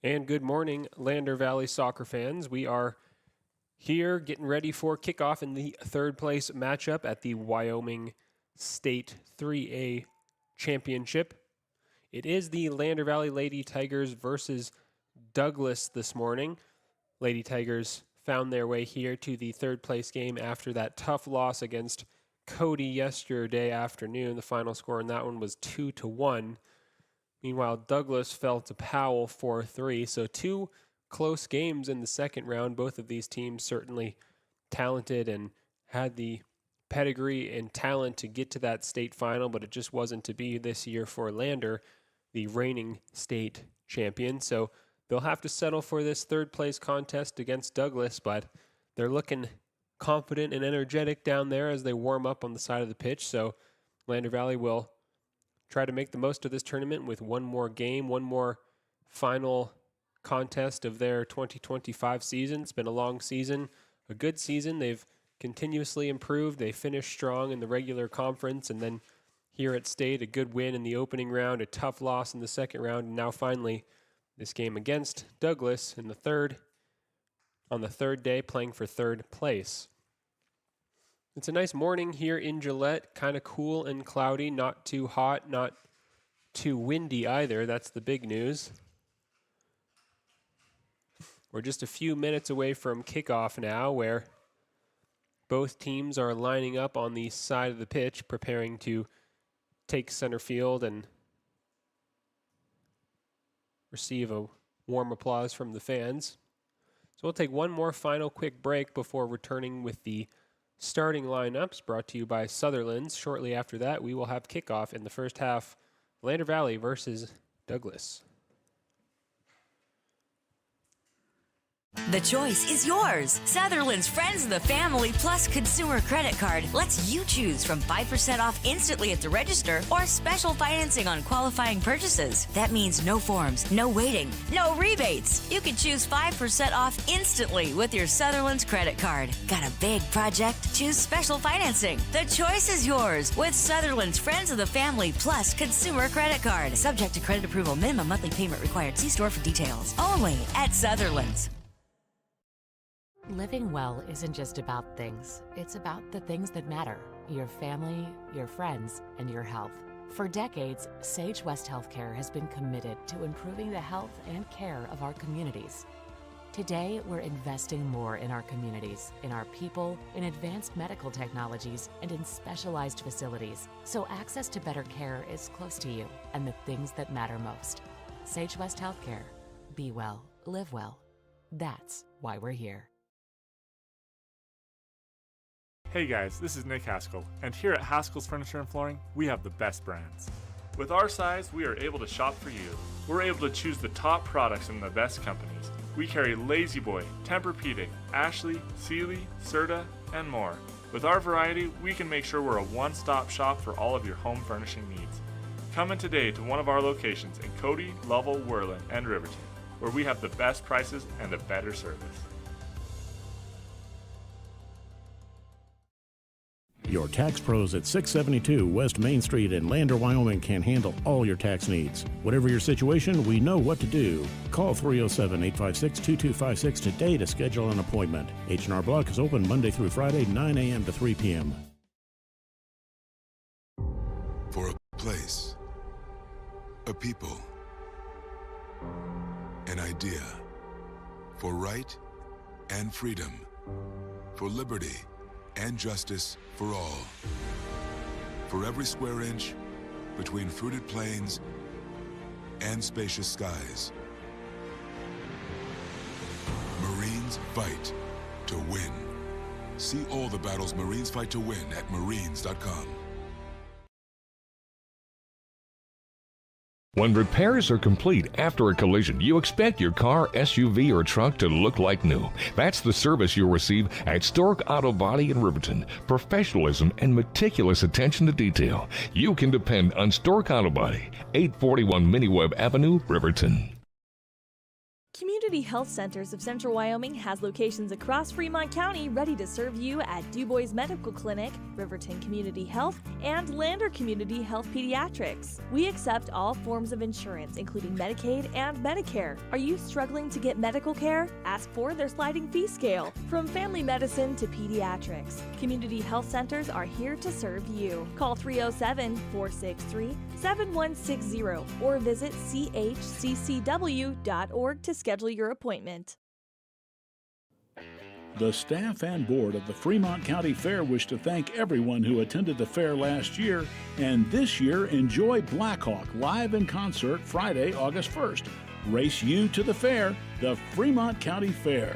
And good morning, Lander Valley soccer fans. We are here getting ready for kickoff in the third place matchup at the Wyoming State 3A Championship. It is the Lander Valley Lady Tigers versus Douglas this morning. Lady Tigers found their way here to the third place game after that tough loss against Cody yesterday afternoon. The final score in that one was 2-1. Meanwhile, Douglas fell to Powell 4-3. So two close games in the second round. Both of these teams certainly talented and had the pedigree and talent to get to that state final, but it just wasn't to be this year for Lander, the reigning state champion. So they'll have to settle for this third place contest against Douglas, but they're looking confident and energetic down there as they warm up on the side of the pitch. So Lander Valley will try to make the most of this tournament with one more game, one more final contest of their 2025 season. It's been a long season, a good season. They've continuously improved. They finished strong in the regular conference, and then here at state, a good win in the opening round, a tough loss in the second round, and now finally this game against Douglas on the third day, playing for third place. It's a nice morning here in Gillette, kind of cool and cloudy, not too hot, not too windy either. That's the big news. We're just a few minutes away from kickoff now, where both teams are lining up on the side of the pitch, preparing to take center field and receive a warm applause from the fans. So we'll take one more final quick break before returning with the starting lineups, brought to you by Sutherland's. Shortly after that, we will have kickoff in the first half, Lander Valley versus Douglas. The choice is yours. Sutherland's Friends of the Family Plus Consumer Credit Card lets you choose from 5% off instantly at the register or special financing on qualifying purchases. That means no forms, no waiting, no rebates. You can choose 5% off instantly with your Sutherland's credit card. Got a big project? Choose special financing. The choice is yours with Sutherland's Friends of the Family Plus Consumer Credit Card. Subject to credit approval. Minimum monthly payment required. See store for details. Only at Sutherland's. Living well isn't just about things. It's about the things that matter. Your family, your friends, and your health. For decades, Sage West Healthcare has been committed to improving the health and care of our communities. Today, we're investing more in our communities, in our people, in advanced medical technologies, and in specialized facilities, so access to better care is close to you and the things that matter most. Sage West Healthcare. Be well, live well. That's why we're here. Hey guys, this is Nick Haskell, and here at Haskell's Furniture and Flooring, we have the best brands. With our size, we are able to shop for you. We're able to choose the top products from the best companies. We carry Lazy Boy, Tempur-Pedic, Ashley, Sealy, Serta, and more. With our variety, we can make sure we're a one-stop shop for all of your home furnishing needs. Come in today to one of our locations in Cody, Lovell, Worland, and Riverton, where we have the best prices and a better service. Your tax pros at 672 West Main Street in Lander, Wyoming can handle all your tax needs. Whatever your situation, we know what to do. Call 307-856-2256 today to schedule an appointment. H&R Block is open Monday through Friday, 9 a.m. to 3 p.m. For a place, a people, an idea, for right and freedom, for liberty and justice for all. For every square inch between fruited plains and spacious skies. Marines fight to win. See all the battles Marines fight to win at marines.com. When repairs are complete after a collision, you expect your car, SUV, or truck to look like new. That's the service you'll receive at Stork Auto Body in Riverton. Professionalism and meticulous attention to detail. You can depend on Stork Auto Body, 841 Miniweb Avenue, Riverton. Community Community Health Centers of Central Wyoming has locations across Fremont County ready to serve you at DuBois Medical Clinic, Riverton Community Health, and Lander Community Health Pediatrics. We accept all forms of insurance, including Medicaid and Medicare. Are you struggling to get medical care? Ask for their sliding fee scale. From family medicine to pediatrics, Community Health Centers are here to serve you. Call 307-463-7160 or visit chccw.org to schedule your appointment. The staff and board of the Fremont County Fair wish to thank everyone who attended the fair last year, and this year enjoy Blackhawk live in concert Friday, August 1st. Race you to the fair, the Fremont County Fair.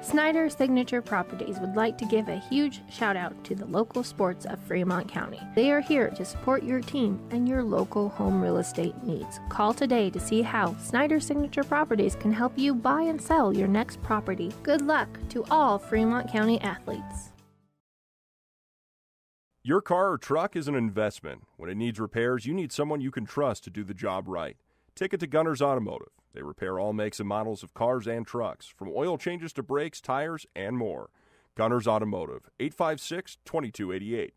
Snyder Signature Properties would like to give a huge shout out to the local sports of Fremont County. They are here to support your team and your local home real estate needs. Call today to see how Snyder Signature Properties can help you buy and sell your next property. Good luck to all Fremont County athletes. Your car or truck is an investment. When it needs repairs, you need someone you can trust to do the job right. Take it to Gunner's Automotive. They repair all makes and models of cars and trucks, from oil changes to brakes, tires, and more. Gunner's Automotive, 856-2288.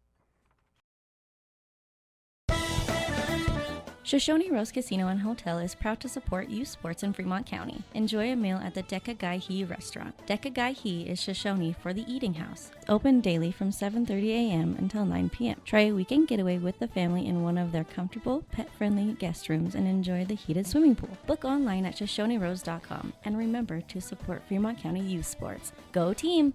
Shoshone Rose Casino and Hotel is proud to support youth sports in Fremont County. Enjoy a meal at the Deca Gai He restaurant. Deca Gai He is Shoshone for the eating house. Open daily from 7:30 a.m. until 9 p.m. Try a weekend getaway with the family in one of their comfortable, pet-friendly guest rooms and enjoy the heated swimming pool. Book online at ShoshoneRose.com and remember to support Fremont County youth sports. Go team!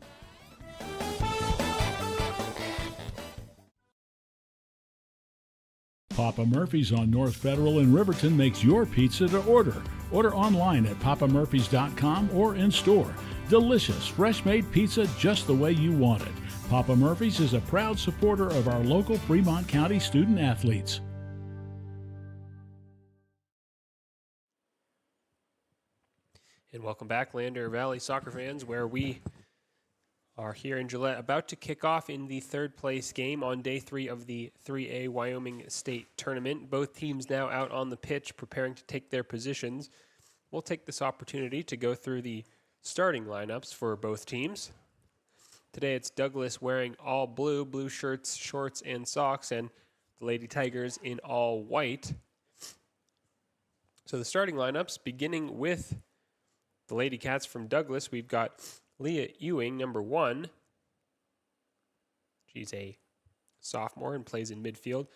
Papa Murphy's on North Federal in Riverton makes your pizza to order. Order online at papamurphys.com or in store. Delicious, fresh-made pizza just the way you want it. Papa Murphy's is a proud supporter of our local Fremont County student athletes. And welcome back, Lander Valley soccer fans, where we are here in Gillette, about to kick off in the third place game on day 3 of the 3A Wyoming State Tournament. Both teams now out on the pitch preparing to take their positions. We'll take this opportunity to go through the starting lineups for both teams. Today it's Douglas wearing all blue shirts, shorts, and socks, and the Lady Tigers in all white. So the starting lineups, beginning with the Lady Cats from Douglas, we've got Leah Ewing, number 1. She's a sophomore and plays in midfield.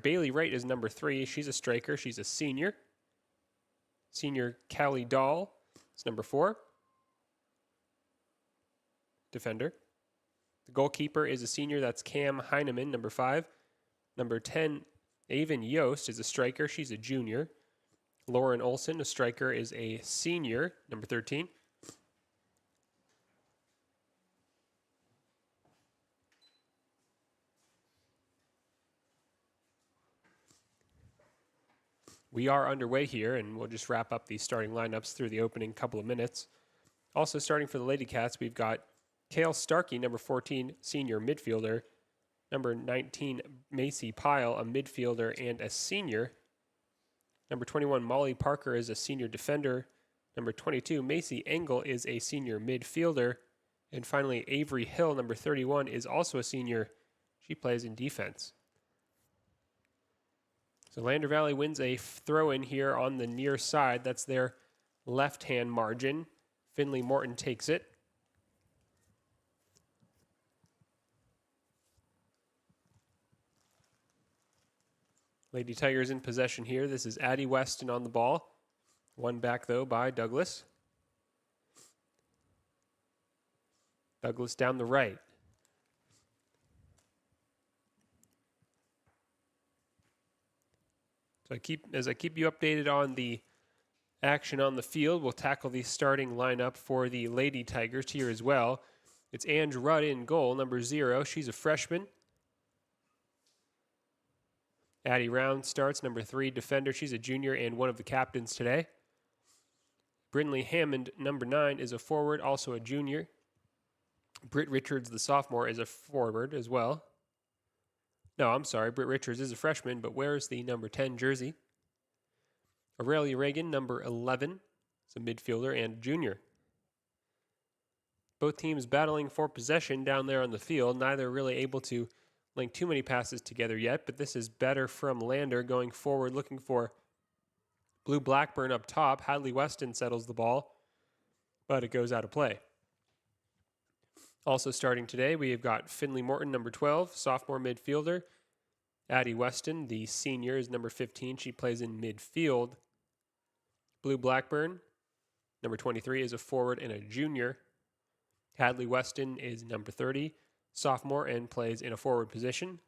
Bailey Wright is number 3. She's a striker. She's a senior. Senior Callie Dahl is number 4. Defender. The goalkeeper is a senior. That's Cam Heineman, number 5. Number 10, Avon Yost is a striker. She's a junior. Lauren Olson, a striker, is a senior, number 13. We are underway here, and we'll just wrap up these starting lineups through the opening couple of minutes. Also starting for the Lady Cats, we've got Kale Starkey, number 14, senior midfielder. Number 19, Macy Pyle, a midfielder and a senior. Number 21, Molly Parker is a senior defender. Number 22, Macy Engel is a senior midfielder. And finally, Avery Hill, number 31, is also a senior. She plays in defense. So Lander Valley wins a throw-in here on the near side. That's their left-hand margin. Finley Morton takes it. Lady Tigers in possession here. This is Addie Weston on the ball. One back, though, by Douglas. Douglas down the right. So as I keep you updated on the action on the field, we'll tackle the starting lineup for the Lady Tigers here as well. It's Ange Rudd in goal, number 0. She's a freshman. Addie Round starts, number 3, defender. She's a junior and one of the captains today. Brinley Hammond, number 9, is a forward, also a junior. Britt Richards, the sophomore, is a forward as well. No, I'm sorry. Britt Richards is a freshman, but wears the number 10 jersey. Aurelia Reagan, number 11, is a midfielder and junior. Both teams battling for possession down there on the field. Neither really able to link too many passes together yet, but this is better from Lander going forward, looking for Blue Blackburn up top. Hadley Weston settles the ball, but it goes out of play. Also starting today, we have got Finley Morton, number 12, sophomore midfielder. Addie Weston, the senior, is number 15. She plays in midfield. Blue Blackburn, number 23, is a forward and a junior. Hadley Weston is number 30, sophomore, and plays in a forward position.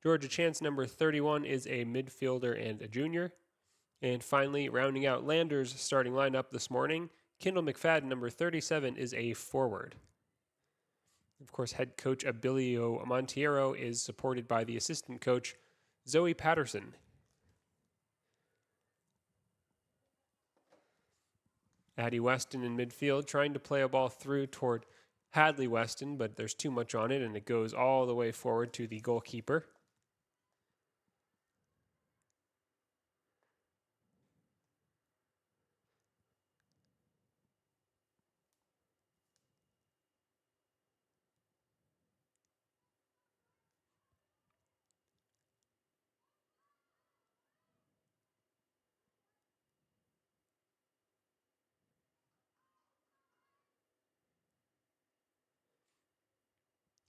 Georgia Chance, number 31, is a midfielder and a junior. And finally, rounding out Lander's starting lineup this morning, Kendall McFadden, number 37, is a forward. Of course, head coach Abilio Monteiro is supported by the assistant coach Zoe Patterson. Addie Weston in midfield, trying to play a ball through toward Hadley Weston, but there's too much on it, and it goes all the way forward to the goalkeeper.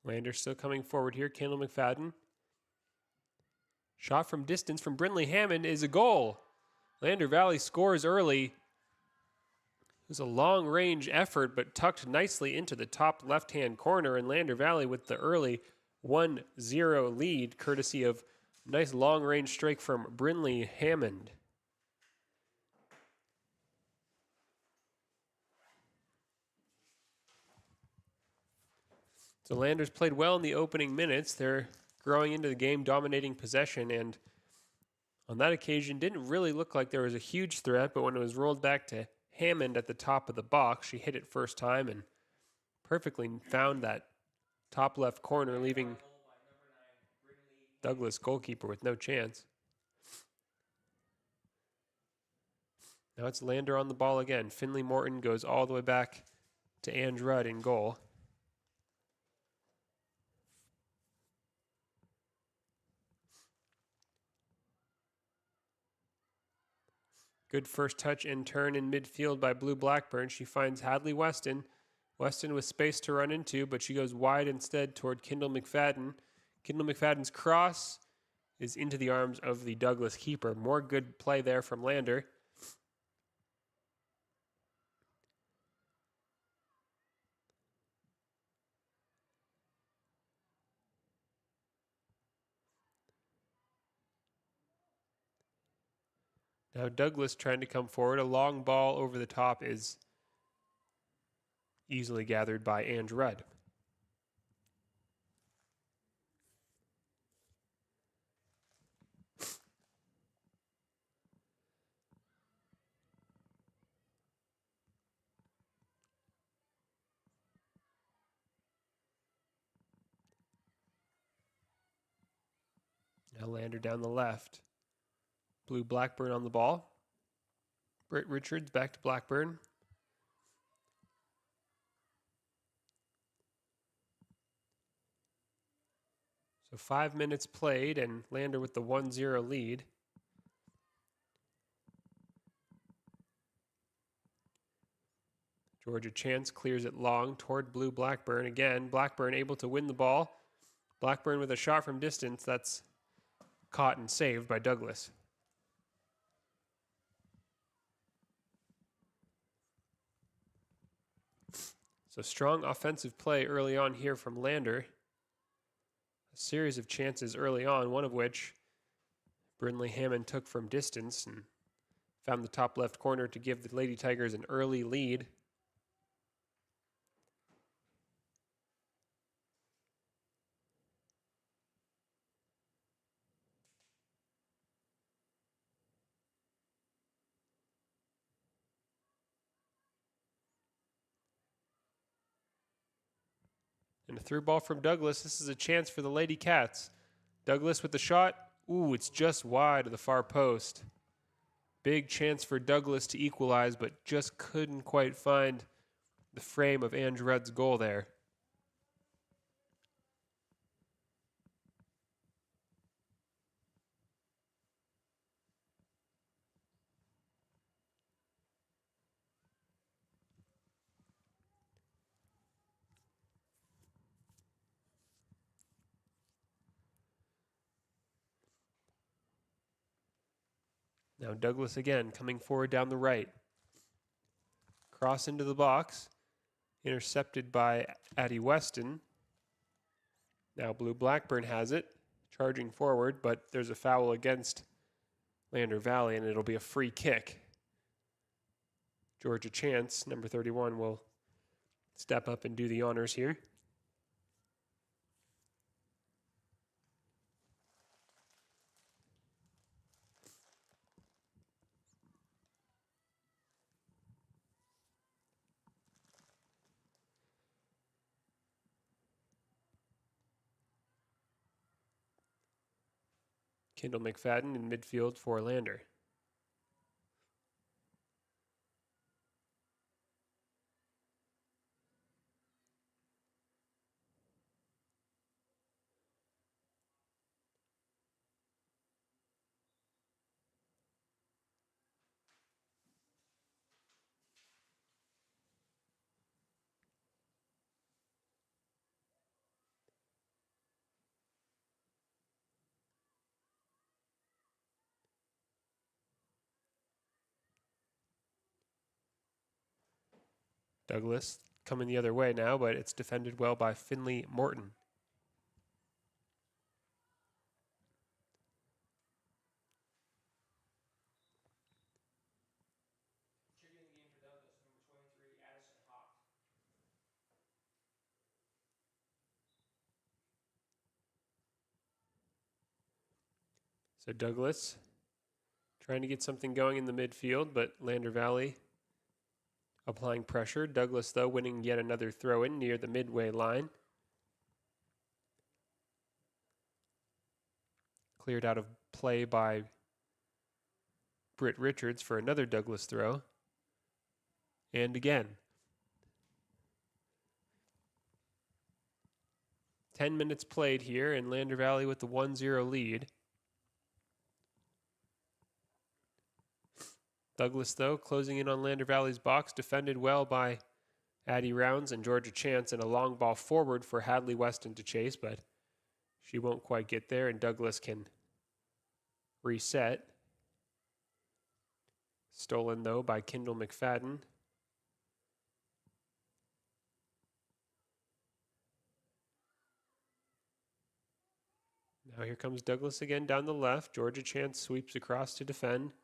Lander still coming forward here. Kendall McFadden. Shot from distance from Brinley Hammond is a goal. Lander Valley scores early. It was a long-range effort, but tucked nicely into the top left-hand corner, and Lander Valley with the early 1-0 lead, courtesy of nice long-range strike from Brinley Hammond. So Landers played well in the opening minutes. They're growing into the game, dominating possession, and on that occasion didn't really look like there was a huge threat, but when it was rolled back to Hammond at the top of the box, she hit it first time and perfectly found that top left corner, leaving Douglas goalkeeper with no chance. Now it's Lander on the ball again. Finley Morton goes all the way back to Ange Rudd in goal. Good first touch and turn in midfield by Blue Blackburn. She finds Hadley Weston. Weston with space to run into, but she goes wide instead toward Kendall McFadden. Kendall McFadden's cross is into the arms of the Douglas keeper. More good play there from Lander. Now Douglas trying to come forward. A long ball over the top is easily gathered by Ange Rudd. Now Lander down the left. Blue Blackburn on the ball. Britt Richards back to Blackburn. So 5 minutes played and Lander with the 1-0 lead. Georgia Chance clears it long toward Blue Blackburn. Again, Blackburn able to win the ball. Blackburn with a shot from distance. That's caught and saved by Douglas. So strong offensive play early on here from Lander. A series of chances early on, one of which Brinley Hammond took from distance and found the top left corner to give the Lady Tigers an early lead. And a through ball from Douglas. This is a chance for the Lady Cats. Douglas with the shot. Ooh, it's just wide of the far post. Big chance for Douglas to equalize, but just couldn't quite find the frame of Ange Rudd's goal there. Now Douglas again coming forward down the right. Cross into the box. Intercepted by Addie Weston. Now Blue Blackburn has it. Charging forward, but there's a foul against Lander Valley, and it'll be a free kick. Georgia Chance, number 31, will step up and do the honors here. Kendall McFadden in midfield for Lander. Douglas coming the other way now, but it's defended well by Finley Morton. So Douglas trying to get something going in the midfield, but Lander Valley applying pressure. Douglas, though, winning yet another throw-in near the midway line. Cleared out of play by Britt Richards for another Douglas throw. And again. 10 minutes played here, and Lander Valley with the 1-0 lead. Douglas, though, closing in on Lander Valley's box, defended well by Addie Rounds and Georgia Chance, and a long ball forward for Hadley Weston to chase, but she won't quite get there, and Douglas can reset. Stolen, though, by Kendall McFadden. Now here comes Douglas again down the left. Georgia Chance sweeps across to defend.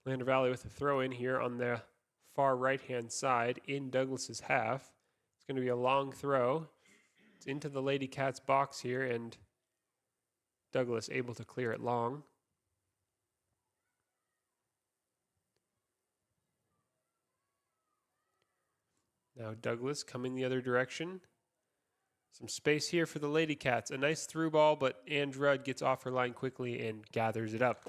Lander Valley with a throw in here on the far right-hand side in Douglas's half. It's going to be a long throw. It's into the Lady Cats box here, and Douglas able to clear it long. Now Douglas coming the other direction. Some space here for the Lady Cats. A nice through ball, but Ange Rudd gets off her line quickly and gathers it up.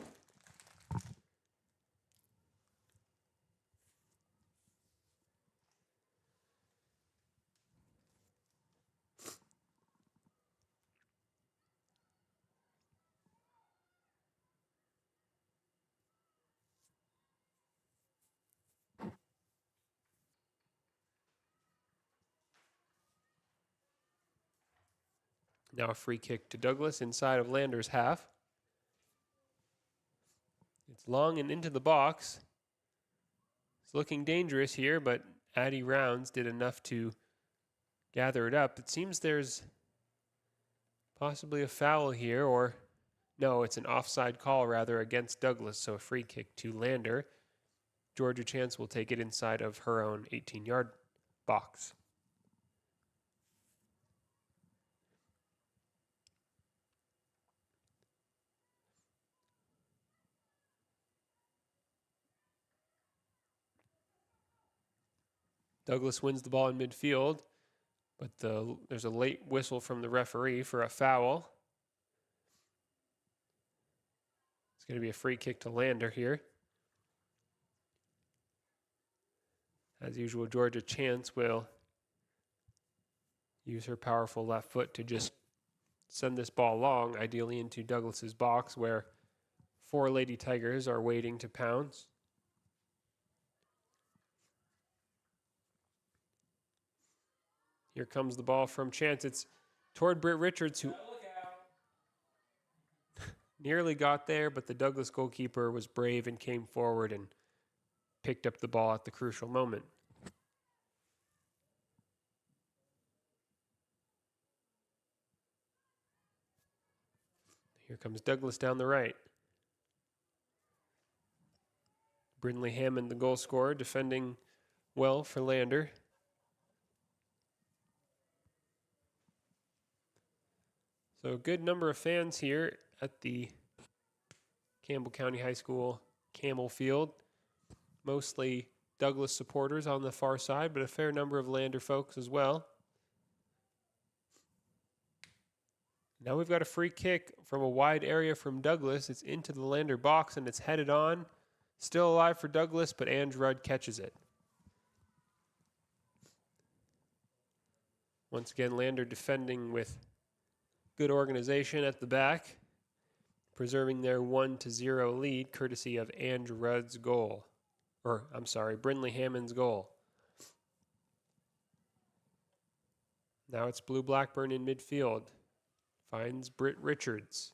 Now a free kick to Douglas inside of Lander's half. It's long and into the box. It's looking dangerous here, but Addie Rounds did enough to gather it up. It seems there's possibly a foul here, or no, it's an offside call rather against Douglas, so a free kick to Lander. Georgia Chance will take it inside of her own 18-yard box. Douglas wins the ball in midfield, but there's a late whistle from the referee for a foul. It's going to be a free kick to Lander here. As usual, Georgia Chance will use her powerful left foot to just send this ball long, ideally into Douglas's box where 4 Lady Tigers are waiting to pounce. Here comes the ball from Chance. It's toward Britt Richards, who nearly got there, but the Douglas goalkeeper was brave and came forward and picked up the ball at the crucial moment. Here comes Douglas down the right. Brindley Hammond, the goal scorer, defending well for Lander. So a good number of fans here at the Campbell County High School Camel Field. Mostly Douglas supporters on the far side, but a fair number of Lander folks as well. Now we've got a free kick from a wide area from Douglas. It's into the Lander box and it's headed on. Still alive for Douglas, but Ange Rudd catches it. Once again, Lander defending with good organization at the back, preserving their 1-0 lead courtesy of Ange Rudd's goal. Brindley Hammond's goal. Now it's Blue Blackburn in midfield. Finds Britt Richards.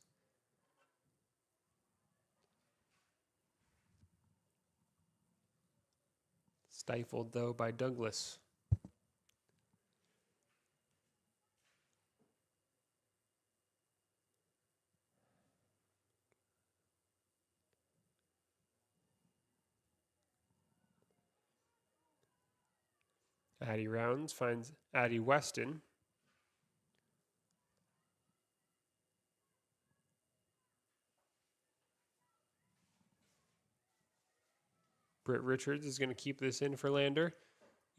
Stifled, though, by Douglas. Addie Rounds finds Addie Weston. Britt Richards is going to keep this in for Lander.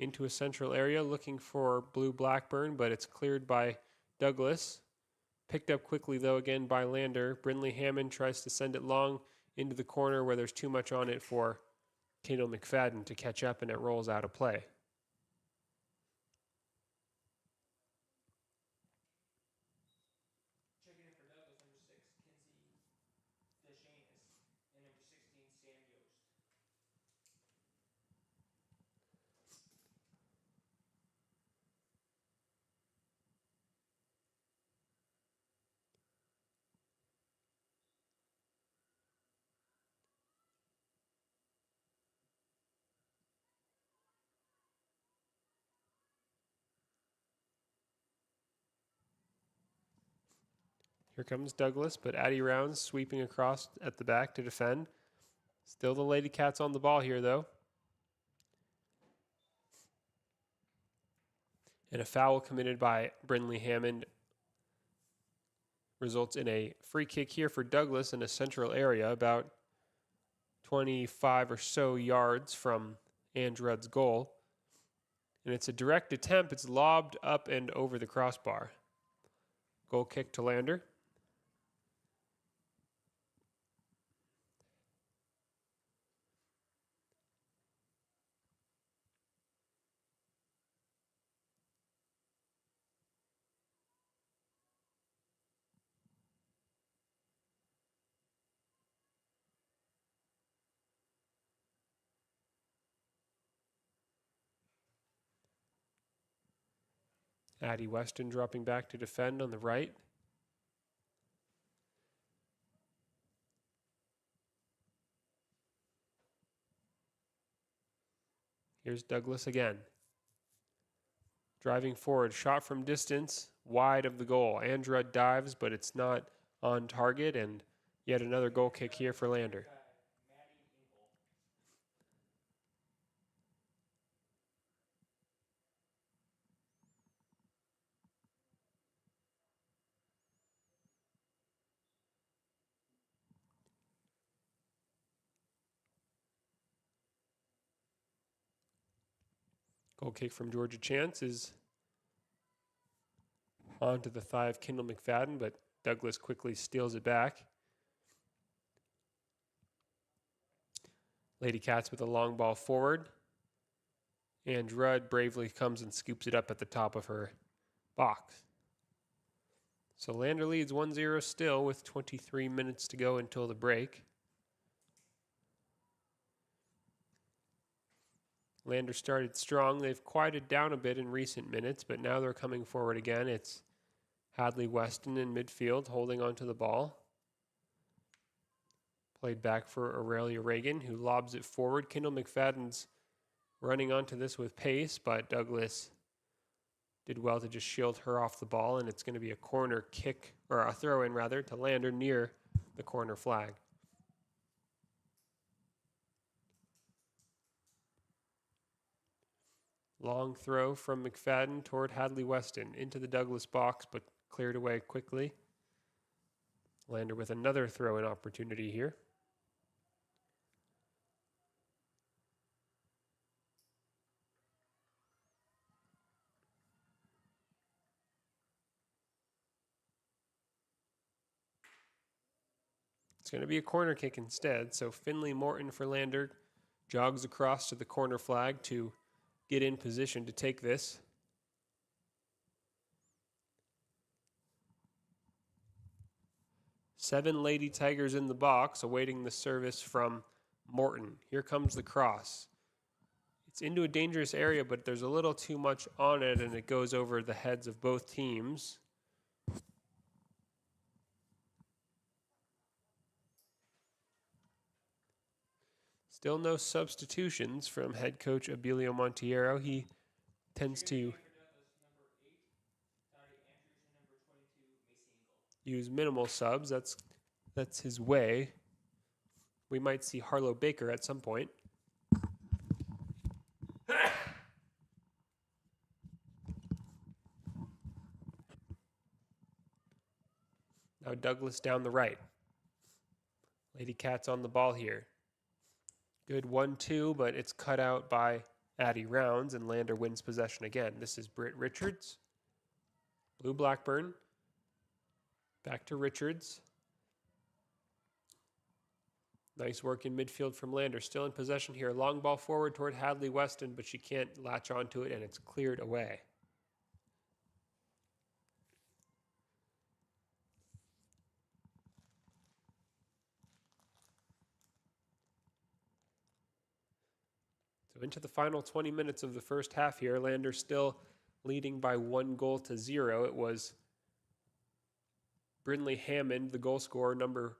Into a central area looking for Blue Blackburn, but it's cleared by Douglas. Picked up quickly, though, again by Lander. Brindley Hammond tries to send it long into the corner where there's too much on it for Kato McFadden to catch up, and it rolls out of play. Here comes Douglas, but Addie Rounds sweeping across at the back to defend. Still the Lady Cats on the ball here, though. And a foul committed by Brindley Hammond results in a free kick here for Douglas in a central area, about 25 or so yards from Ange Rudd's goal. And it's a direct attempt. It's lobbed up and over the crossbar. Goal kick to Lander. Addie Weston dropping back to defend on the right. Here's Douglas again. Driving forward, shot from distance, wide of the goal. Ange Rudd dives, but it's not on target, and yet another goal kick here for Lander. Goal kick from Georgia Chance is onto the thigh of Kendall McFadden, but Douglas quickly steals it back. Lady Cats with a long ball forward. And Rudd bravely comes and scoops it up at the top of her box. So Lander leads 1-0 still with 23 minutes to go until the break. Lander started strong. They've quieted down a bit in recent minutes, but now they're coming forward again. It's Hadley Weston in midfield holding onto the ball. Played back for Aurelia Reagan, who lobs it forward. Kendall McFadden's running onto this with pace, but Douglas did well to just shield her off the ball, and it's going to be a corner kick, or a throw-in rather, to Lander near the corner flag. Long throw from McFadden toward Hadley Weston into the Douglas box, but cleared away quickly. Lander with another throw-in opportunity here. It's going to be a corner kick instead, so Finley Morton for Lander jogs across to the corner flag to get in position to take this. Seven Lady Tigers in the box awaiting the service from Morton. Here comes the cross. It's into a dangerous area, but there's a little too much on it, and it goes over the heads of both teams. Still no substitutions from head coach Abilio Montiero. He tends to use minimal subs. That's his way. We might see Harlow Baker at some point. Now Douglas down the right. Lady Cats on the ball here. Good 1-2, but it's cut out by Addie Rounds, and Lander wins possession again. This is Britt Richards. Blue Blackburn. Back to Richards. Nice work in midfield from Lander. Still in possession here. Long ball forward toward Hadley Weston, but she can't latch onto it, and it's cleared away. So into the final 20 minutes of the first half here. Lander still leading by 1-0. It was Brindley Hammond, the goal scorer, number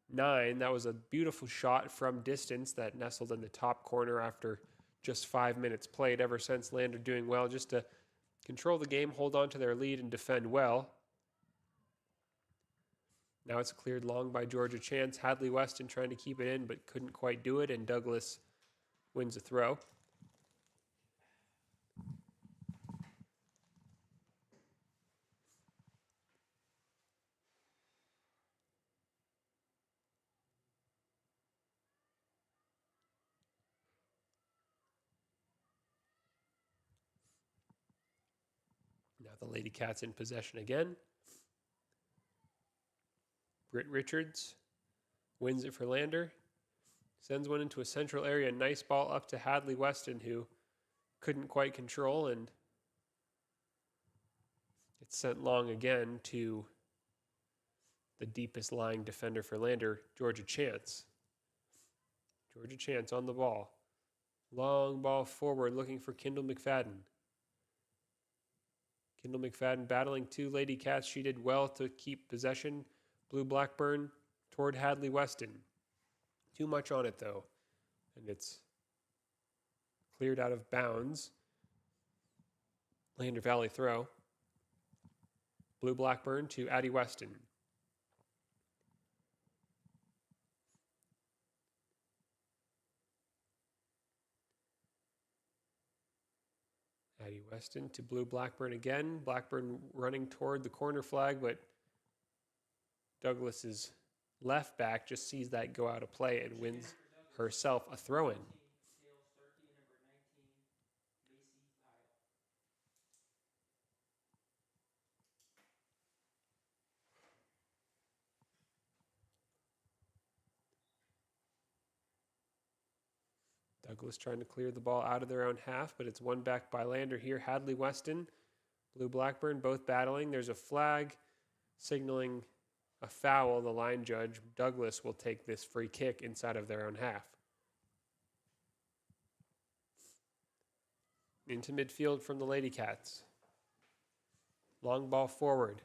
9. That was a beautiful shot from distance that nestled in the top corner after just 5 minutes played. Ever since, Lander doing well just to control the game, hold on to their lead, and defend well. Now it's cleared long by Georgia Chance. Hadley Weston trying to keep it in, but couldn't quite do it, and Douglas wins a throw. Now the Lady Cats in possession again. Britt Richards wins it for Lander. Sends one into a central area. Nice ball up to Hadley Weston, who couldn't quite control, and it's sent long again to the deepest lying defender for Lander, Georgia Chance. Georgia Chance on the ball. Long ball forward, looking for Kendall McFadden. Kendall McFadden battling two Lady Cats. She did well to keep possession. Blue Blackburn toward Hadley Weston. Too much on it, though, and it's cleared out of bounds. Lander Valley throw. Blue Blackburn to Addie Weston. Addie Weston to Blue Blackburn again. Blackburn running toward the corner flag, but Douglas's left back just sees that go out of play and wins herself a throw-in. Douglas trying to clear the ball out of their own half, but it's won back by Lander here. Hadley Weston, Blue Blackburn, both battling. There's a flag signaling a foul. The line judge, Douglas, will take this free kick inside of their own half. Into midfield from the Lady Cats. Long ball forward.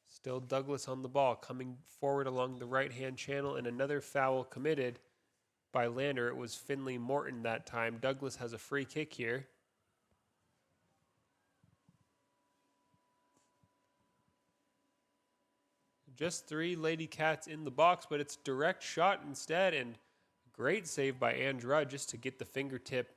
Still Douglas on the ball, coming forward along the right-hand channel, and another foul committed by Lander. It was Finley Morton that time. Douglas has a free kick here. Just 3 Lady Cats in the box, but it's direct shot instead, and great save by Ange Rudd just to get the fingertip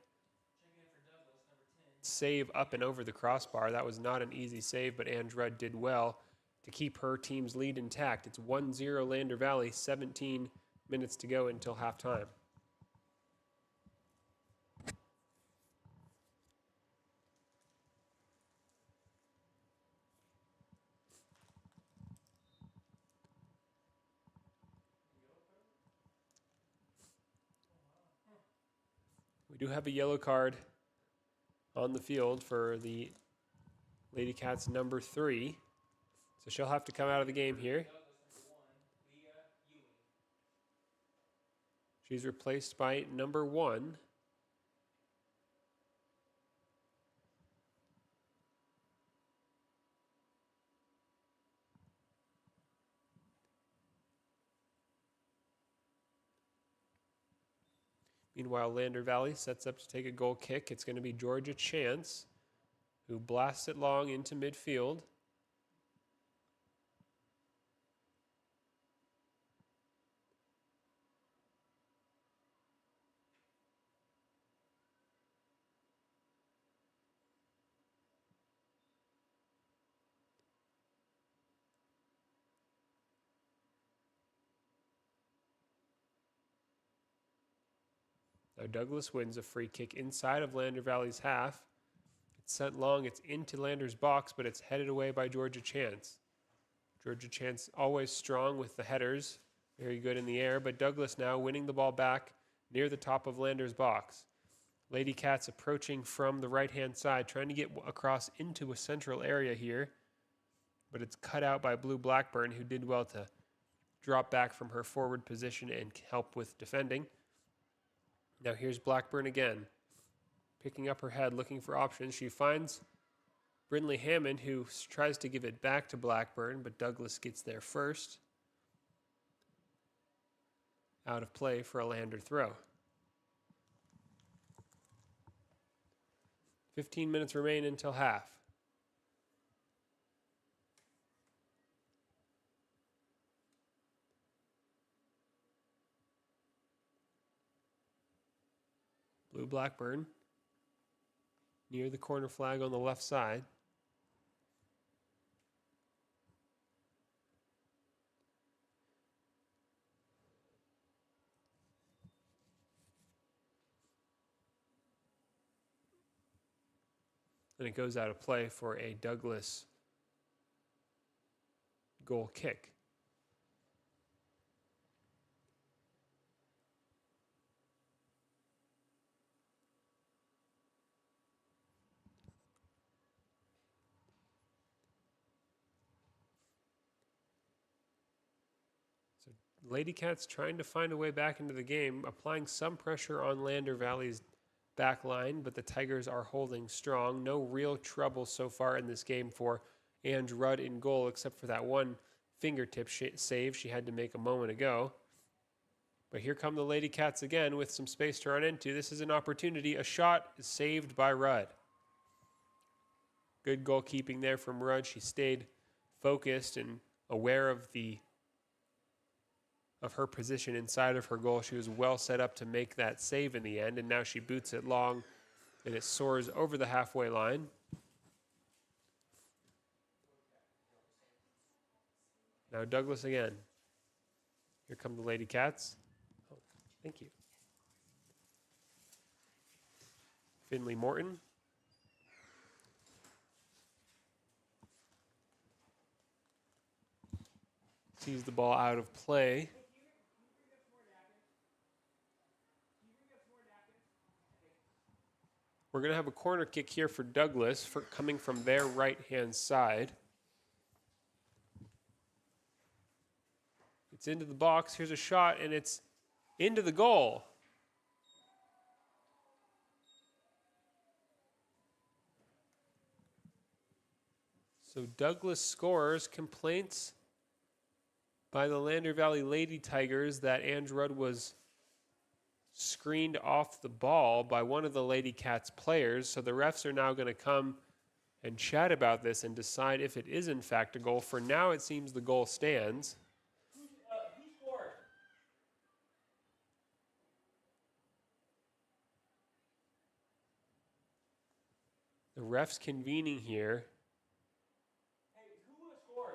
save up and over the crossbar. That was not an easy save, but Ange Rudd did well to keep her team's lead intact. It's 1-0 Lander Valley, 17 minutes to go until halftime. We do have a yellow card on the field for the Lady Cats number 3. So she'll have to come out of the game here. She's replaced by number 1. Meanwhile, Lander Valley sets up to take a goal kick. It's going to be Georgia Chance, who blasts it long into midfield. Now Douglas wins a free kick inside of Lander Valley's half. It's sent long, it's into Lander's box, but it's headed away by Georgia Chance. Georgia Chance always strong with the headers, very good in the air, but Douglas now winning the ball back near the top of Lander's box. Lady Cats approaching from the right-hand side, trying to get across into a central area here, but it's cut out by Blue Blackburn, who did well to drop back from her forward position and help with defending. Now here's Blackburn again, picking up her head, looking for options. She finds Brindley Hammond, who tries to give it back to Blackburn, but Douglas gets there first. Out of play for a Lander throw. 15 minutes remain until half. Blue Blackburn near the corner flag on the left side. And it goes out of play for a Douglas goal kick. So Lady Cats trying to find a way back into the game, applying some pressure on Lander Valley's back line, but the Tigers are holding strong. No real trouble so far in this game for Ange Rudd in goal, except for that one fingertip save she had to make a moment ago. But here come the Lady Cats again with some space to run into. This is an opportunity. A shot is saved by Rudd. Good goalkeeping there from Rudd. She stayed focused and aware of her position inside of her goal. She was well set up to make that save in the end, and now she boots it long, and it soars over the halfway line. Now Douglas again. Here come the Lady Cats. Oh, thank you. Finley Morton. Sees the ball out of play. We're going to have a corner kick here for Douglas coming from their right-hand side. It's into the box. Here's a shot, and it's into the goal. So Douglas scores. Complaints by the Lander Valley Lady Tigers that Ange Rudd was screened off the ball by one of the Lady Cats players. So the refs are now going to come and chat about this and decide if it is in fact a goal. For now, it seems the goal stands. Who scored? The refs convening here. Hey, who scored?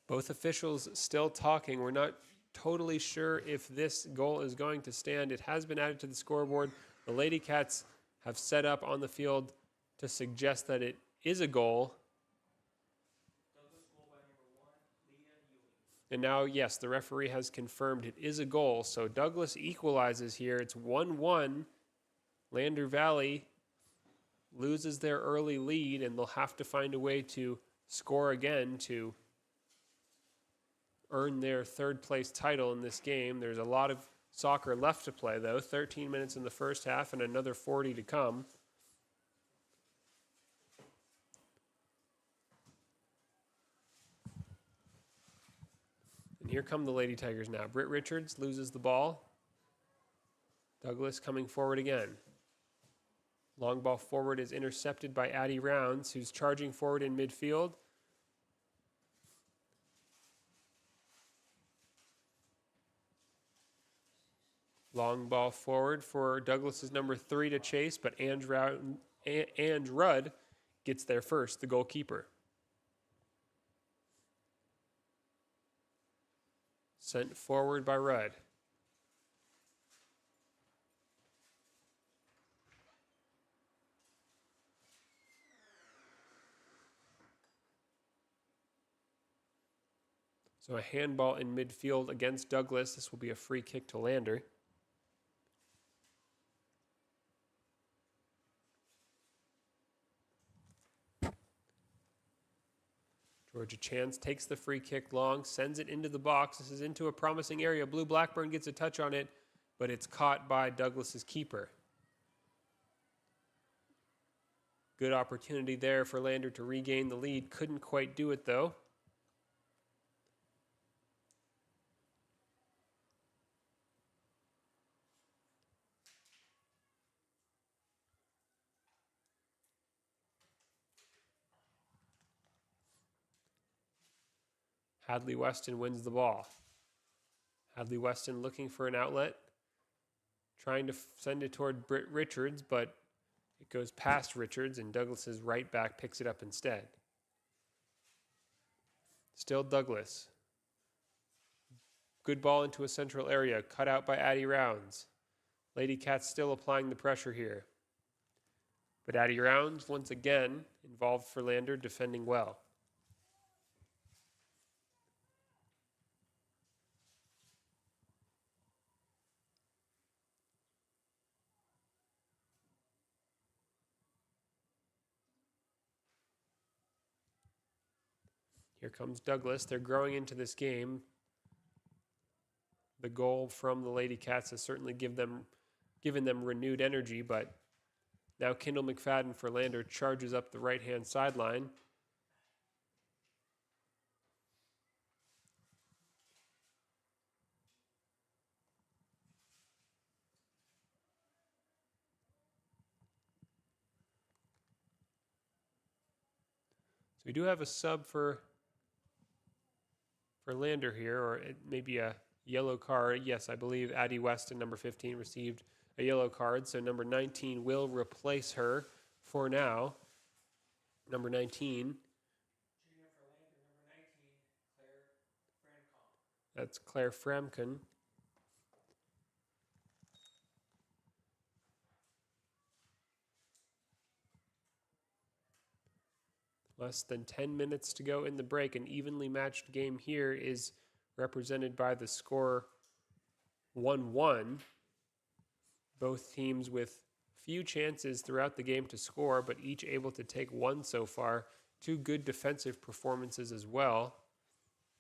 Both officials still talking. We're not totally sure if this goal is going to stand. It has been added to the scoreboard. The Lady Cats have set up on the field to suggest that it is a goal. And now, yes, the referee has confirmed it is a goal. So Douglas equalizes here. It's 1-1. Lander Valley loses their early lead, and they'll have to find a way to score again to earn their third place title in this game. There's a lot of soccer left to play, though. 13 minutes in the first half and another 40 to come. And here come the Lady Tigers now. Britt Richards loses the ball. Douglas coming forward again. Long ball forward is intercepted by Addie Rounds, who's charging forward in midfield. Long ball forward for Douglas's number 3 to chase, but Ange Rudd gets there first, the goalkeeper. Sent forward by Rudd. So a handball in midfield against Douglas. This will be a free kick to Lander. Georgia Chance takes the free kick long, sends it into the box. This is into a promising area. Blue Blackburn gets a touch on it, but it's caught by Douglas's keeper. Good opportunity there for Lander to regain the lead. Couldn't quite do it, though. Hadley Weston wins the ball. Hadley Weston looking for an outlet, trying to send it toward Britt Richards, but it goes past Richards, and Douglas's right back picks it up instead. Still Douglas. Good ball into a central area, cut out by Addie Rounds. Lady Cats still applying the pressure here. But Addie Rounds, once again, involved for Lander, defending well. Here comes Douglas. They're growing into this game. The goal from the Lady Cats has certainly given them renewed energy, but now Kendall McFadden for Lander charges up the right-hand sideline. So we do have a sub for Lander here, or it may be a yellow card. Yes, I believe Addie Weston, number 15, received a yellow card, so number 19 will replace her for now. Number 19. That's Claire Framkin. Less than 10 minutes to go in the break. An evenly matched game here is represented by the score 1-1. Both teams with few chances throughout the game to score, but each able to take one so far. Two good defensive performances as well.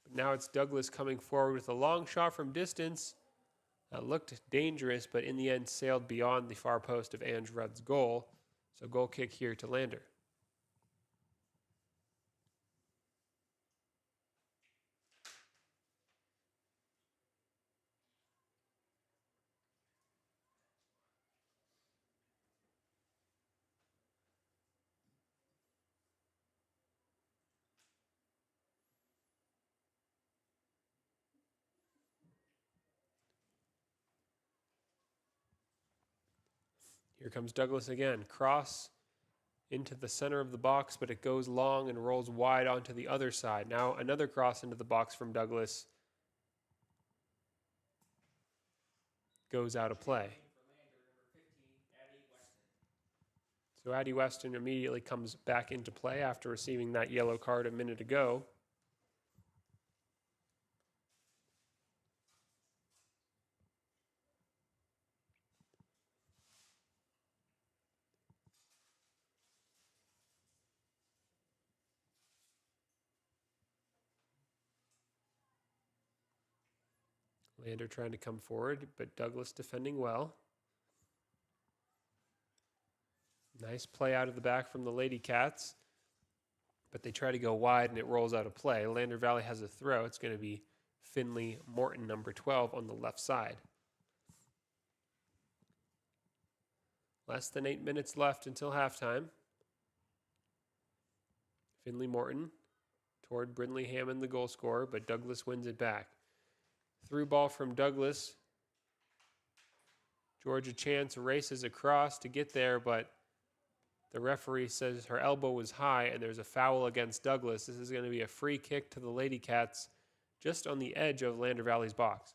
But now it's Douglas coming forward with a long shot from distance. Looked dangerous, but in the end sailed beyond the far post of Ange Rudd's goal. So goal kick here to Lander. Here comes Douglas again. Cross into the center of the box, but it goes long and rolls wide onto the other side. Now another cross into the box from Douglas. Goes out of play. So Addie Weston immediately comes back into play after receiving that yellow card a minute ago. Lander trying to come forward, but Douglas defending well. Nice play out of the back from the Lady Cats, but they try to go wide and it rolls out of play. Lander Valley has a throw. It's going to be Finley Morton, number 12, on the left side. Less than 8 minutes left until halftime. Finley Morton toward Brindley Hammond, the goal scorer, but Douglas wins it back. Through ball from Douglas. Georgia Chance races across to get there, but the referee says her elbow was high and there's a foul against Douglas. This is going to be a free kick to the Lady Cats just on the edge of Lander Valley's box.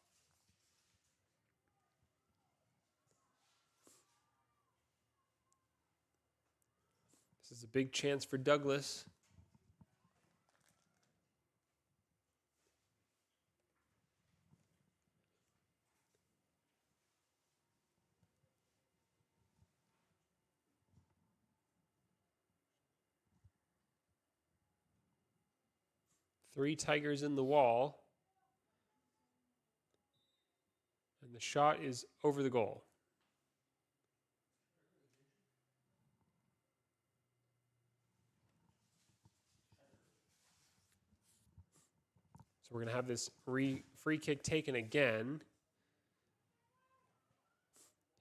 This is a big chance for Douglas. Three Tigers in the wall. And the shot is over the goal. So we're going to have this free kick taken again.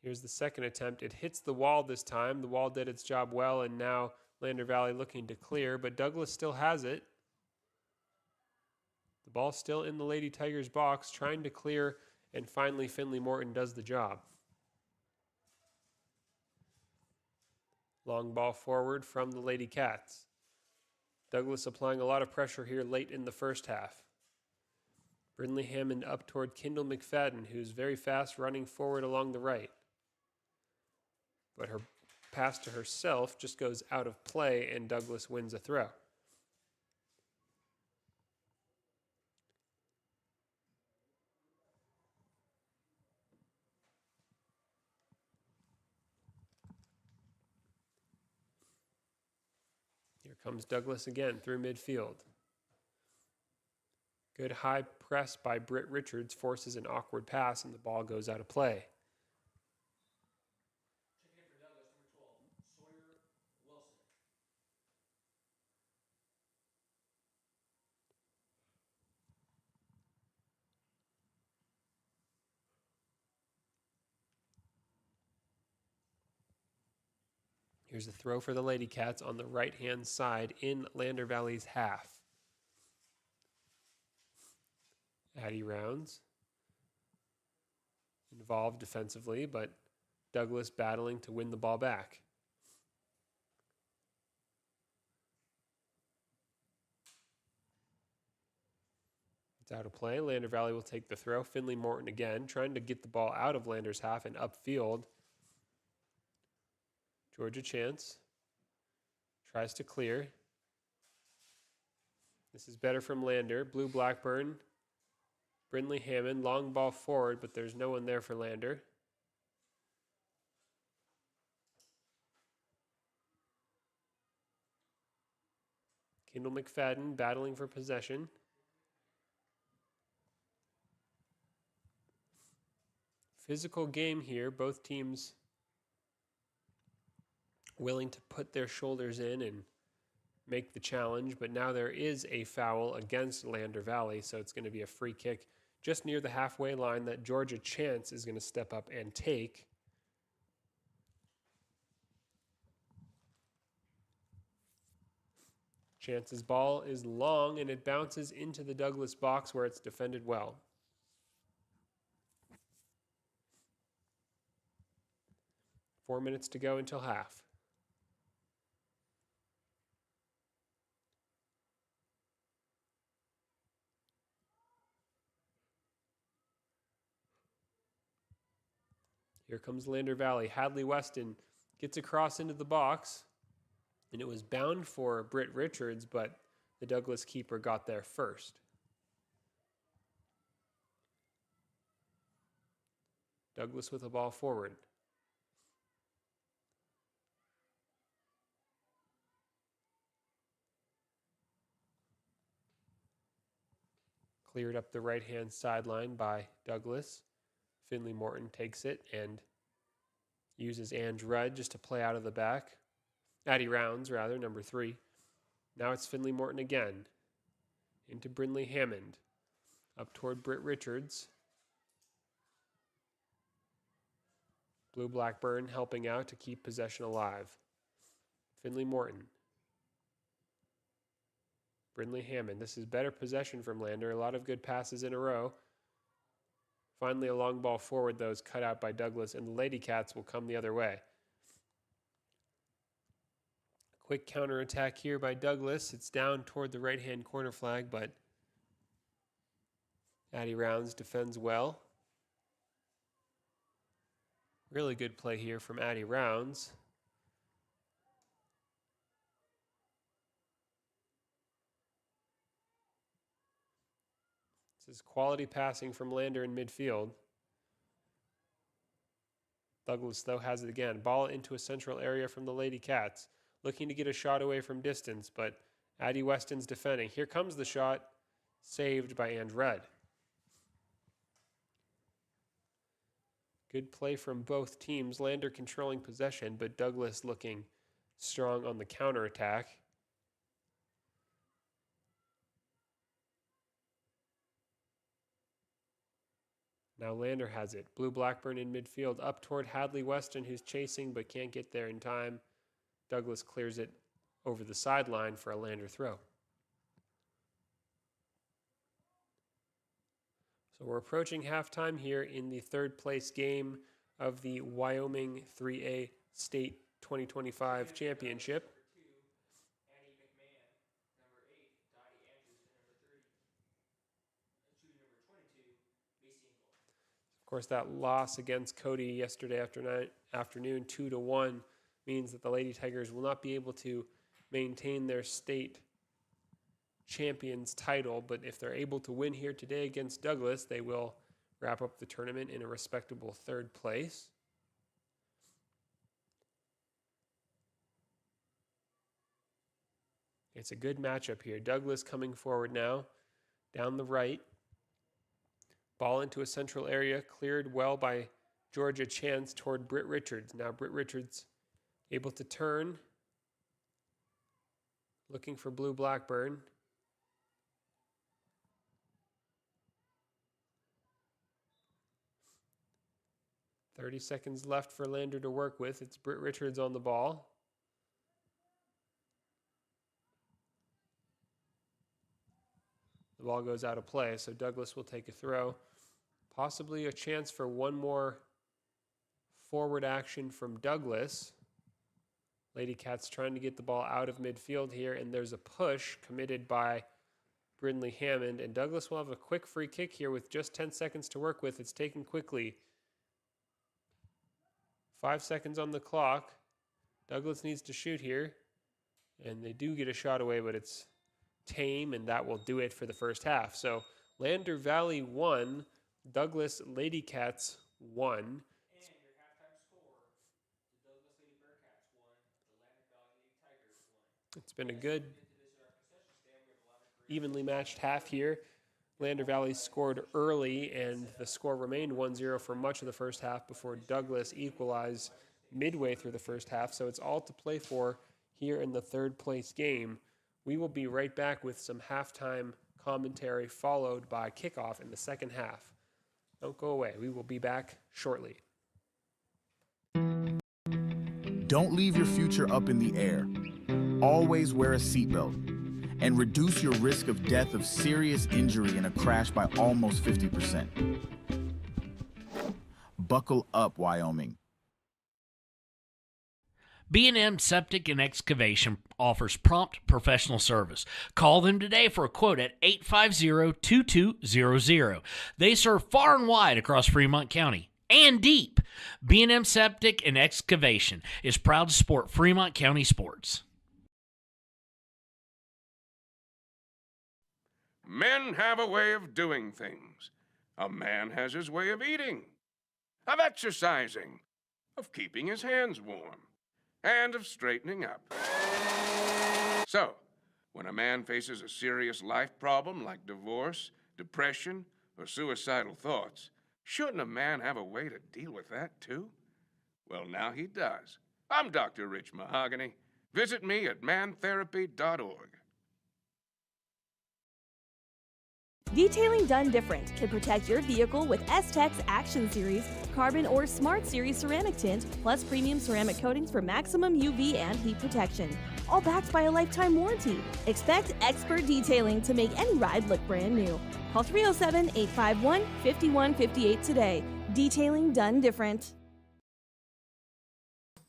Here's the second attempt. It hits the wall this time. The wall did its job well, and now Lander Valley looking to clear, but Douglas still has it. The ball still in the Lady Tigers box, trying to clear, and finally Finley Morton does the job. Long ball forward from the Lady Cats. Douglas applying a lot of pressure here late in the first half. Brindley Hammond up toward Kendall McFadden, who's very fast running forward along the right. But her pass to herself just goes out of play, and Douglas wins a throw. Here comes Douglas again through midfield. Good high press by Britt Richards forces an awkward pass, and the ball goes out of play. Checking in for Douglas, number 12, Sawyer Wilson. Here's a throw for the Lady Cats on the right-hand side in Lander Valley's half. Addie Rounds involved defensively, but Douglas battling to win the ball back. It's out of play. Lander Valley will take the throw. Finley Morton again, trying to get the ball out of Lander's half and upfield. Georgia Chance tries to clear. This is better from Lander. Blue Blackburn Brindley Hammond, long ball forward, but there's no one there for Lander. Kendall McFadden battling for possession. Physical game here. Both teams willing to put their shoulders in and make the challenge, but now there is a foul against Lander Valley, so it's going to be a free kick just near the halfway line that Georgia Chance is going to step up and take. Chance's ball is long and it bounces into the Douglas box where it's defended well. Four minutes to go until half. Here comes Lander Valley. Hadley Weston gets across into the box, and it was bound for Britt Richards, but the Douglas keeper got there first. Douglas with the ball forward. Cleared up the right-hand sideline by Douglas. Finley Morton takes it and uses Ange Rudd just to play out of the back. Addie Rounds, rather, number 3. Now it's Finley Morton again. Into Brindley Hammond. Up toward Britt Richards. Blue Blackburn helping out to keep possession alive. Finley Morton. Brindley Hammond. This is better possession from Lander. A lot of good passes in a row. Finally, a long ball forward, though, is cut out by Douglas, and the Lady Cats will come the other way. Quick counterattack here by Douglas. It's down toward the right-hand corner flag, but Addie Rounds defends well. Really good play here from Addie Rounds. This is quality passing from Lander in midfield. Douglas, though, has it again. Ball into a central area from the Lady Cats. Looking to get a shot away from distance, but Addie Weston's defending. Here comes the shot, saved by Ange Rudd. Good play from both teams. Lander controlling possession, but Douglas looking strong on the counterattack. Now Lander has it. Blue Blackburn in midfield up toward Hadley Weston, who's chasing but can't get there in time. Douglas clears it over the sideline for a Lander throw. So we're approaching halftime here in the third place game of the Wyoming 3A State 2025 Championship. Of course, that loss against Cody yesterday afternoon, 2-1, means that the Lady Tigers will not be able to maintain their state champions title, but if they're able to win here today against Douglas, they will wrap up the tournament in a respectable third place. It's a good matchup here. Douglas coming forward now, down the right. Ball into a central area, cleared well by Georgia Chance toward Britt Richards. Now Britt Richards able to turn, looking for Blue Blackburn. "30 seconds left for Lander to work with. It's Britt Richards on the ball. The ball goes out of play, so Douglas will take a throw. Possibly a chance for one more forward action from Douglas. Lady Cats trying to get the ball out of midfield here, and there's a push committed by Brindley Hammond, and Douglas will have a quick free kick here with just 10 seconds to work with. It's taken quickly. 5 seconds on the clock. Douglas needs to shoot here, and they do get a shot away, but it's tame, and that will do it for the first half. So Lander Valley 1, Douglas Lady Cats 1. And your halftime score, the Douglas Lady Bearcats 1, the Lander Valley Lady Tigers 1. It's been a good, evenly matched half here. Lander Valley scored early, and the score remained 1-0 for much of the first half before Douglas equalized midway through the first half. So it's all to play for here in the third place game. We will be right back with some halftime commentary followed by kickoff in the second half. Don't go away. We will be back shortly. Don't leave your future up in the air. Always wear a seatbelt and reduce your risk of death of serious injury in a crash by almost 50%. Buckle up, Wyoming. B&M Septic and Excavation offers prompt professional service. Call them today for a quote at 850-2200. They serve far and wide across Fremont County and deep. B&M Septic and Excavation is proud to support Fremont County sports. Men have a way of doing things. A man has his way of eating, of exercising, of keeping his hands warm, and of straightening up. So, when a man faces a serious life problem like divorce, depression, or suicidal thoughts, shouldn't a man have a way to deal with that too? Well, now he does. I'm Dr. Rich Mahogany. Visit me at mantherapy.org. Detailing done different can protect your vehicle with S-Tech's Action Series, Carbon or Smart Series ceramic tint, plus premium ceramic coatings for maximum UV and heat protection. All backed by a lifetime warranty. Expect expert detailing to make any ride look brand new. Call 307-851-5158 today. Detailing done different.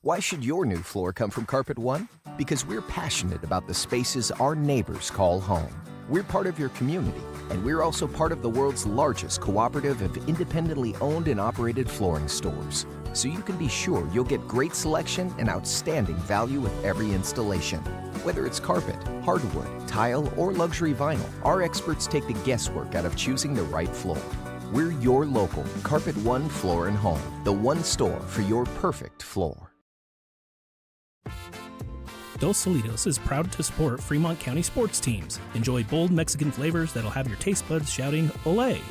Why should your new floor come from Carpet One? Because we're passionate about the spaces our neighbors call home. We're part of your community, and we're also part of the world's largest cooperative of independently owned and operated flooring stores. So you can be sure you'll get great selection and outstanding value with every installation. Whether it's carpet, hardwood, tile, or luxury vinyl, our experts take the guesswork out of choosing the right floor. We're your local Carpet One Floor and Home, the one store for your perfect floor. Dos Solitos is proud to support Fremont County sports teams. Enjoy bold Mexican flavors that'll have your taste buds shouting, "Olé!"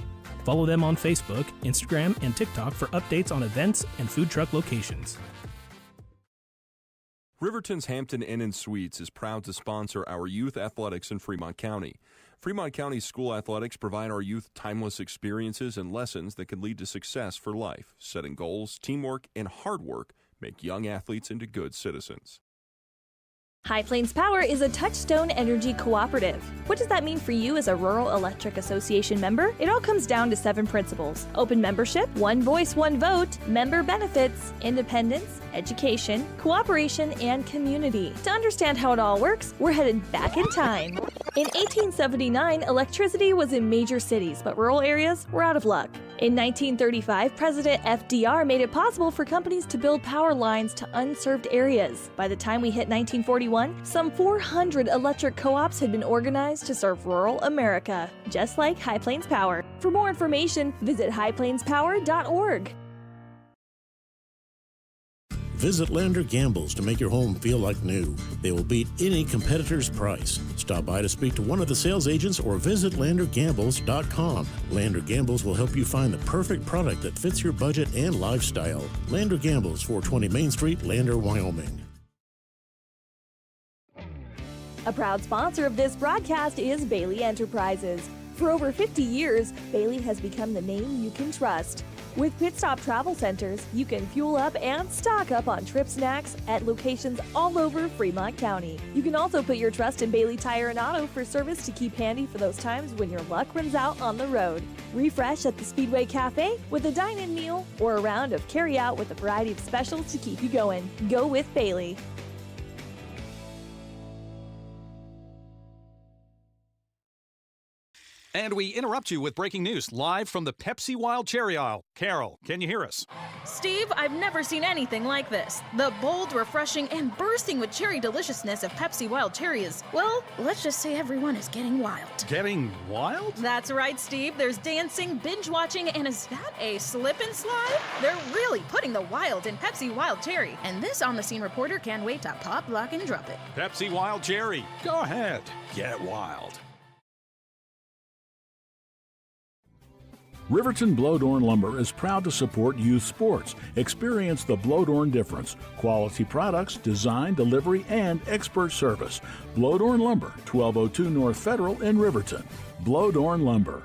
Follow them on Facebook, Instagram, and TikTok for updates on events and food truck locations. Riverton's Hampton Inn and Suites is proud to sponsor our youth athletics in Fremont County. Fremont County school athletics provide our youth timeless experiences and lessons that can lead to success for life. Setting goals, teamwork, and hard work make young athletes into good citizens. High Plains Power is a Touchstone Energy cooperative. What does that mean for you as a Rural Electric Association member? It all comes down to 7 principles: open membership, one voice, one vote, member benefits, independence, education, cooperation, and community. To understand how it all works, we're headed back in time. In 1879, electricity was in major cities, but rural areas were out of luck. In 1935, President FDR made it possible for companies to build power lines to unserved areas. By the time we hit 1941, some 400 electric co-ops had been organized to serve rural America, just like High Plains Power. For more information, visit highplainspower.org. Visit Lander Gambles to make your home feel like new. They will beat any competitor's price. Stop by to speak to one of the sales agents or visit landergambles.com. Lander Gambles will help you find the perfect product that fits your budget and lifestyle. Lander Gambles, 420 Main Street, Lander, Wyoming. A proud sponsor of this broadcast is Bailey Enterprises. For over 50 years, Bailey has become the name you can trust. With Pit Stop Travel Centers, you can fuel up and stock up on trip snacks at locations all over Fremont County. You can also put your trust in Bailey Tire and Auto for service to keep handy for those times when your luck runs out on the road. Refresh at the Speedway Cafe with a dine-in meal or a round of carry-out with a variety of specials to keep you going. Go with Bailey. And we interrupt you with breaking news live from the Pepsi Wild Cherry aisle. Carol, can you hear us? Steve, I've never seen anything like this. The bold, refreshing, and bursting with cherry deliciousness of Pepsi Wild Cherry is, well, let's just say everyone is getting wild. Getting wild? That's right, Steve. There's dancing, binge-watching, and is that a slip and slide? They're really putting the wild in Pepsi Wild Cherry, and this on-the-scene reporter can't wait to pop, lock, and drop it. Pepsi Wild Cherry. Go ahead. Get wild. Riverton Blodorn Lumber is proud to support youth sports. Experience the Blodorn difference. Quality products, design, delivery, and expert service. Blodorn Lumber, 1202 North Federal in Riverton. Blodorn Lumber.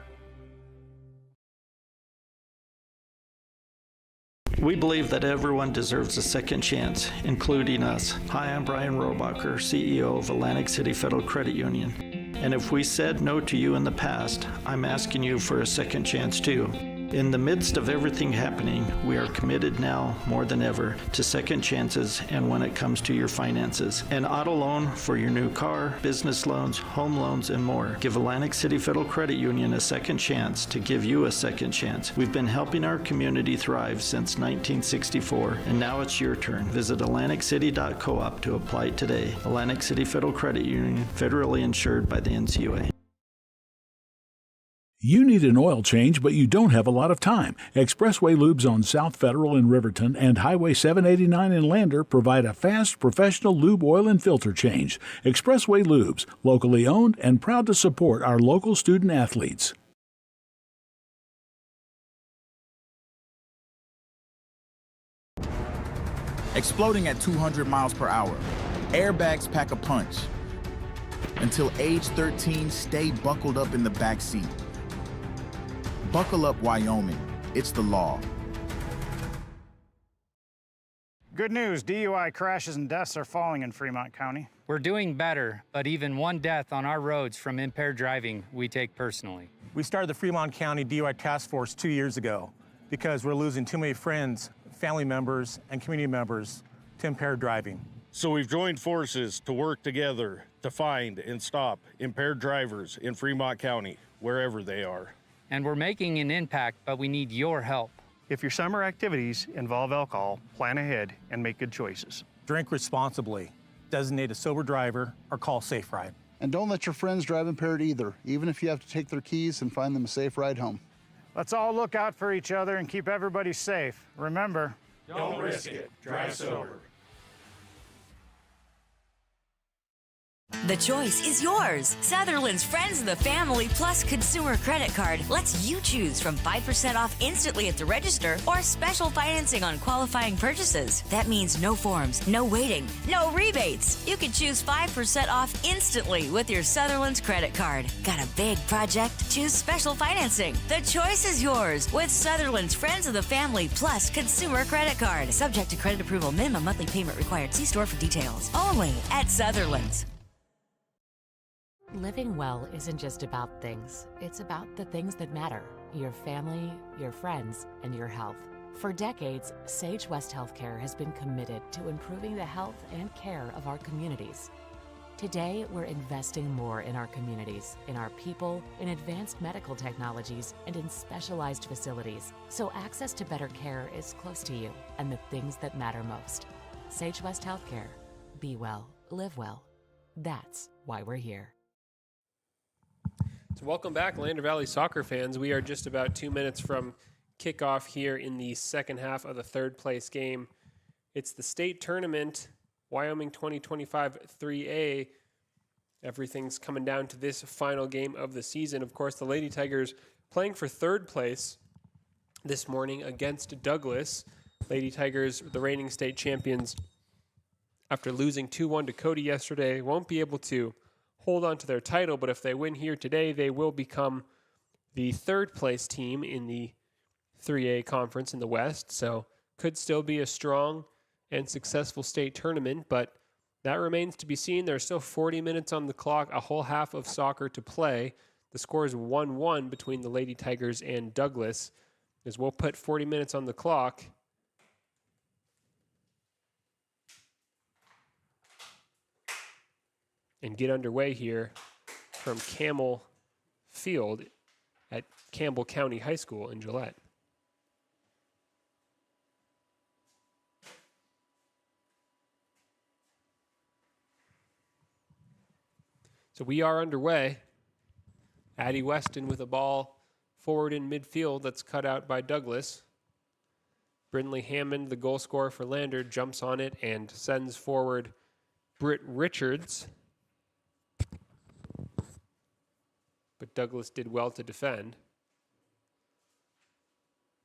We believe that everyone deserves a second chance, including us. Hi, I'm Brian Robacher, CEO of Atlantic City Federal Credit Union. And if we said no to you in the past, I'm asking you for a second chance too. In the midst of everything happening, we are committed now more than ever to second chances and when it comes to your finances. An auto loan for your new car, business loans, home loans, and more. Give Atlantic City Federal Credit Union a second chance to give you a second chance. We've been helping our community thrive since 1964, and now it's your turn. Visit AtlanticCity.coop to apply today. Atlantic City Federal Credit Union, federally insured by the NCUA. You need an oil change, but you don't have a lot of time. Expressway Lubes on South Federal in Riverton and Highway 789 in Lander provide a fast, professional lube, oil, and filter change. Expressway Lubes, locally owned and proud to support our local student athletes. Exploding at 200 miles per hour. Airbags pack a punch. Until age 13, stay buckled up in the back seat. Buckle up, Wyoming. It's the law. Good news, DUI crashes and deaths are falling in Fremont County. We're doing better, but even one death on our roads from impaired driving, we take personally. We started the Fremont County DUI Task Force 2 years ago because we're losing too many friends, family members, and community members to impaired driving. So we've joined forces to work together to find and stop impaired drivers in Fremont County, wherever they are. And we're making an impact, but we need your help. If your summer activities involve alcohol, plan ahead and make good choices. Drink responsibly, designate a sober driver, or call Safe Ride. And don't let your friends drive impaired either, even if you have to take their keys and find them a safe ride home. Let's all look out for each other and keep everybody safe. Remember, don't risk it. Drive sober. The choice is yours. Sutherland's Friends of the Family Plus Consumer Credit Card lets you choose from 5% off instantly at the register or special financing on qualifying purchases. That means no forms, no waiting, no rebates. You can choose 5% off instantly with your Sutherland's credit card. Got a big project? Choose special financing. The choice is yours with Sutherland's Friends of the Family Plus Consumer Credit Card. Subject to credit approval. Minimum monthly payment required. See store for details. Only at Sutherland's. Living well isn't just about things. It's about the things that matter. Your family, your friends, and your health. For decades, Sage West Healthcare has been committed to improving the health and care of our communities. Today, we're investing more in our communities, in our people, in advanced medical technologies, and in specialized facilities, so access to better care is close to you and the things that matter most. Sage West Healthcare. Be well, live well. That's why we're here. So welcome back, Lander Valley soccer fans. We are just about 2 minutes from kickoff here in the second half of the third place game. It's the state tournament, Wyoming 2025 3A. Everything's coming down to this final game of the season. Of course, the Lady Tigers playing for third place this morning against Douglas. Lady Tigers, the reigning state champions, after losing 2-1 to Cody yesterday, won't be able to hold on to their title, but if they win here today, they will become the third place team in the 3A conference in the West. So could still be a strong and successful state tournament, but that remains to be seen. There's still 40 minutes on the clock, a whole half of soccer to play. The score is 1-1 between the Lady Tigers and Douglas, as we'll put 40 minutes on the clock. And get underway here from Camel Field at Campbell County High School in Gillette. So we are underway. Addie Weston with a ball forward in midfield that's cut out by Douglas. Brindley Hammond, the goal scorer for Lander, jumps on it and sends forward Britt Richards. But Douglas did well to defend.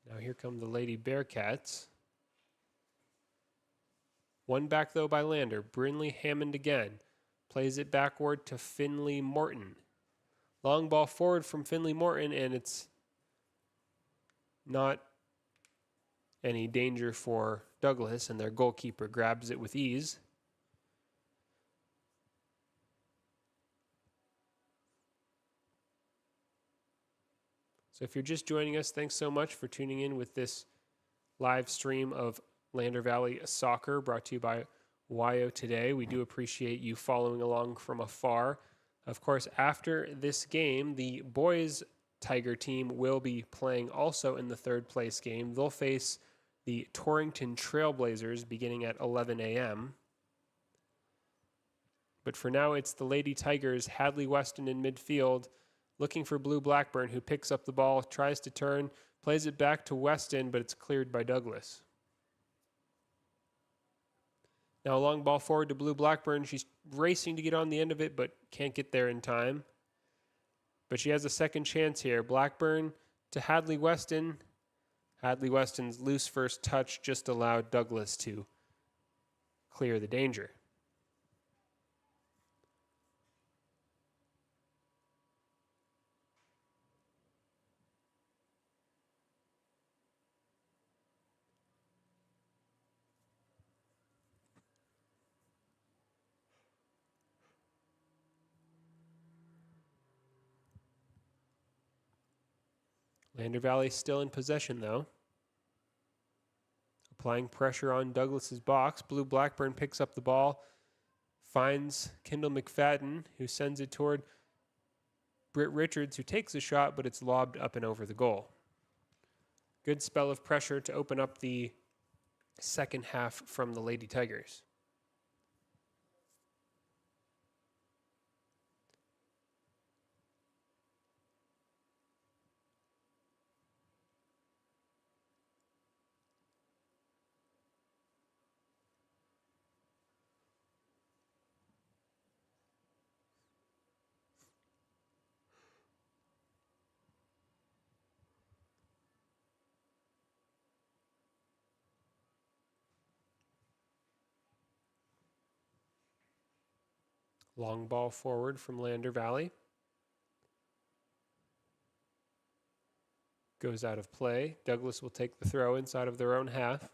Now here come the Lady Bearcats. One back, though, by Lander. Brindley Hammond again. Plays it backward to Finley Morton. Long ball forward from Finley Morton, and it's not any danger for Douglas, and their goalkeeper grabs it with ease. So if you're just joining us, thanks so much for tuning in with this live stream of Lander Valley Soccer brought to you by WYO Today. We do appreciate you following along from afar. Of course, after this game, the boys Tiger team will be playing also in the third place game. They'll face the Torrington Trailblazers beginning at 11 a.m. But for now, it's the Lady Tigers, Hadley Weston in midfield, looking for Blue Blackburn, who picks up the ball, tries to turn, plays it back to Weston, but it's cleared by Douglas. Now a long ball forward to Blue Blackburn. She's racing to get on the end of it, but can't get there in time. But she has a second chance here. Blackburn to Hadley Weston. Hadley Weston's loose first touch just allowed Douglas to clear the danger. Lander Valley still in possession, though. Applying pressure on Douglas's box. Blue Blackburn picks up the ball, finds Kendall McFadden, who sends it toward Britt Richards, who takes a shot, but it's lobbed up and over the goal. Good spell of pressure to open up the second half from the Lady Tigers. Long ball forward from Lander Valley. Goes out of play. Douglas will take the throw inside of their own half.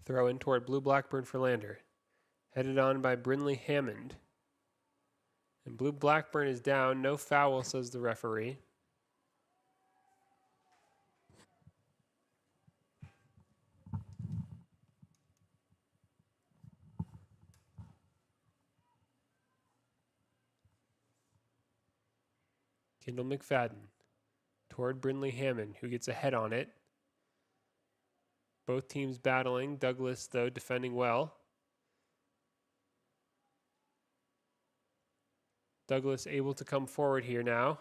Throw in toward Blue Blackburn for Lander. Headed on by Brindley Hammond. And Blue Blackburn is down. No foul, says the referee. Kendall McFadden toward Brindley Hammond, who gets a head on it. Both teams battling. Douglas, though, defending well. Douglas able to come forward here now.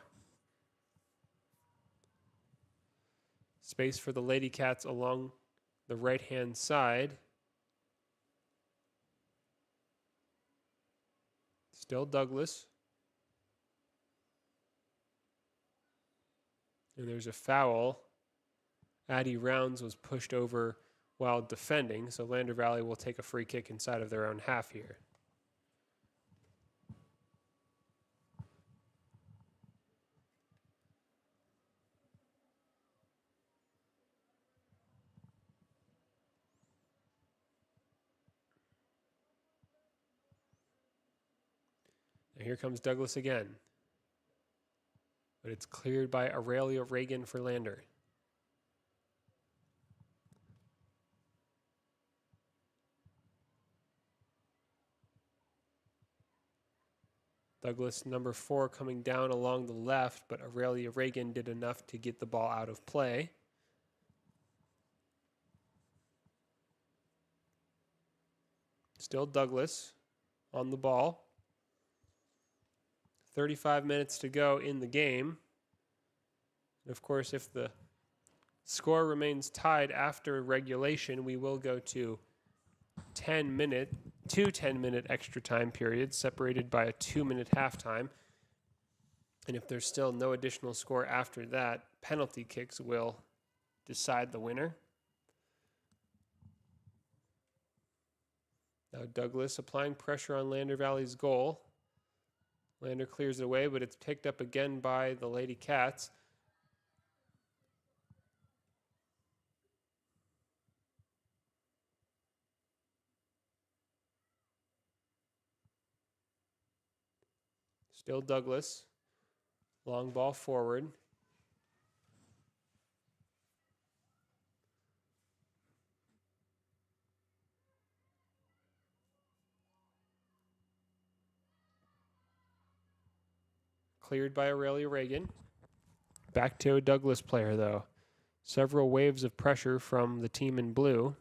Space for the Lady Cats along the right-hand side. Still Douglas. And there's a foul. Addie Rounds was pushed over while defending, so Lander Valley will take a free kick inside of their own half here. And here comes Douglas again. But it's cleared by Aurelia Reagan for Lander. Douglas, number 4, coming down along the left, but Aurelia Reagan did enough to get the ball out of play. Still Douglas on the ball. 35 minutes to go in the game. And of course, if the score remains tied after regulation, we will go to 10-minute extra time periods separated by a 2-minute halftime. And if there's still no additional score after that, penalty kicks will decide the winner. Now Douglas applying pressure on Lander Valley's goal. Lander clears it away, but it's picked up again by the Lady Cats. Still Douglas. Long ball forward. Cleared by Aurelia Reagan. Back to a Douglas player, though. Several waves of pressure from the team in blue.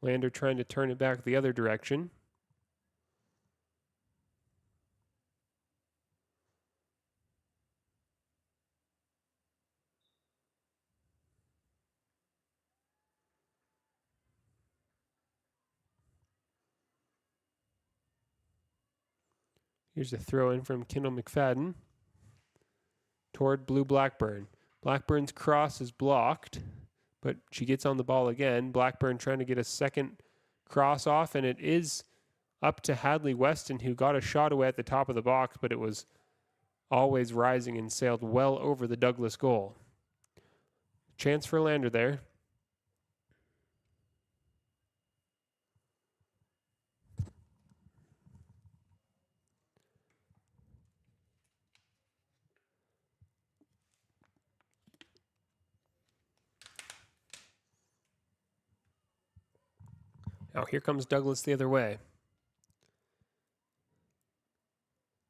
Lander trying to turn it back the other direction. Here's a throw in from Kendall McFadden toward Blue Blackburn. Blackburn's cross is blocked, but she gets on the ball again. Blackburn trying to get a second cross off, and it is up to Hadley Weston, who got a shot away at the top of the box, but it was always rising and sailed well over the Douglas goal. Chance for Lander there. Now here comes Douglas the other way.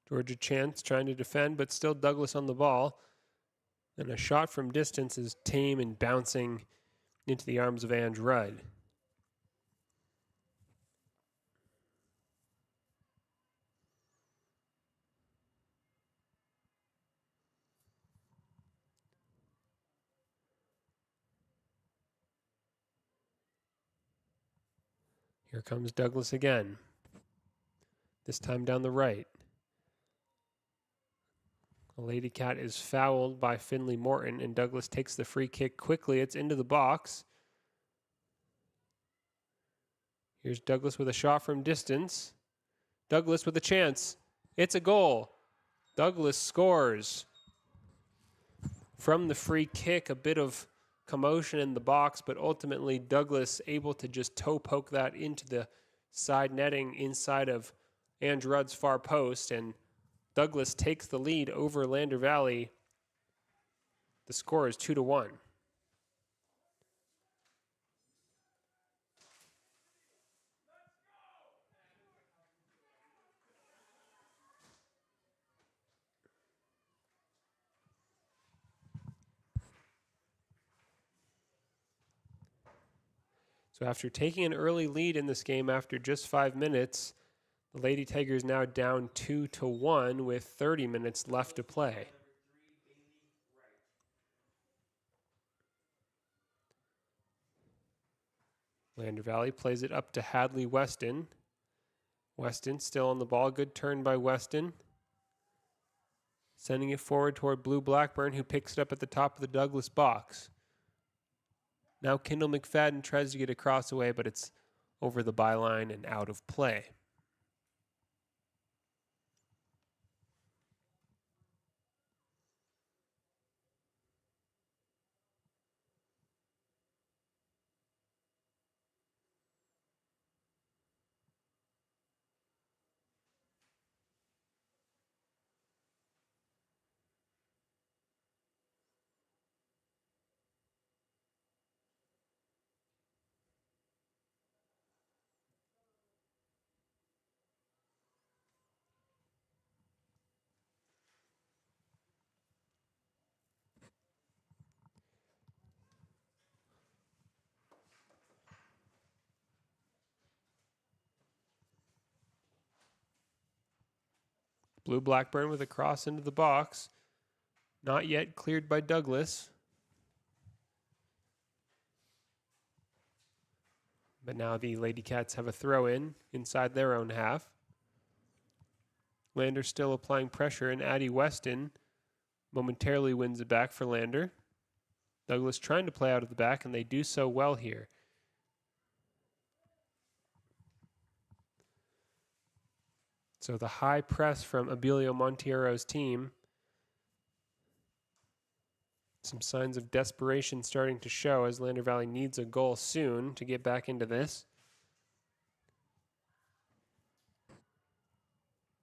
Georgia Chance trying to defend, but still Douglas on the ball. And a shot from distance is tame and bouncing into the arms of Ange Rudd. Here comes Douglas again. This time down the right. The Lady Cat is fouled by Finley Morton, and Douglas takes the free kick quickly. It's into the box. Here's Douglas with a shot from distance. Douglas with a chance. It's a goal. Douglas scores. From the free kick, a bit of commotion in the box, but ultimately Douglas able to just toe poke that into the side netting inside of Ange Rudd's far post, and Douglas takes the lead over Lander Valley. The score is 2-1. So after taking an early lead in this game after just 5 minutes, the Lady Tigers now down 2-1 with 30 minutes left to play. Lander Valley plays it up to Hadley Weston. Weston still on the ball. Good turn by Weston. Sending it forward toward Blue Blackburn, who picks it up at the top of the Douglas box. Now Kendall McFadden tries to get a cross away, but it's over the byline and out of play. Blue Blackburn with a cross into the box. Not yet cleared by Douglas. But now the Lady Cats have a throw in inside their own half. Lander still applying pressure, and Addie Weston momentarily wins it back for Lander. Douglas trying to play out of the back, and they do so well here. So the high press from Abilio Montiero's team. Some signs of desperation starting to show as Lander Valley needs a goal soon to get back into this.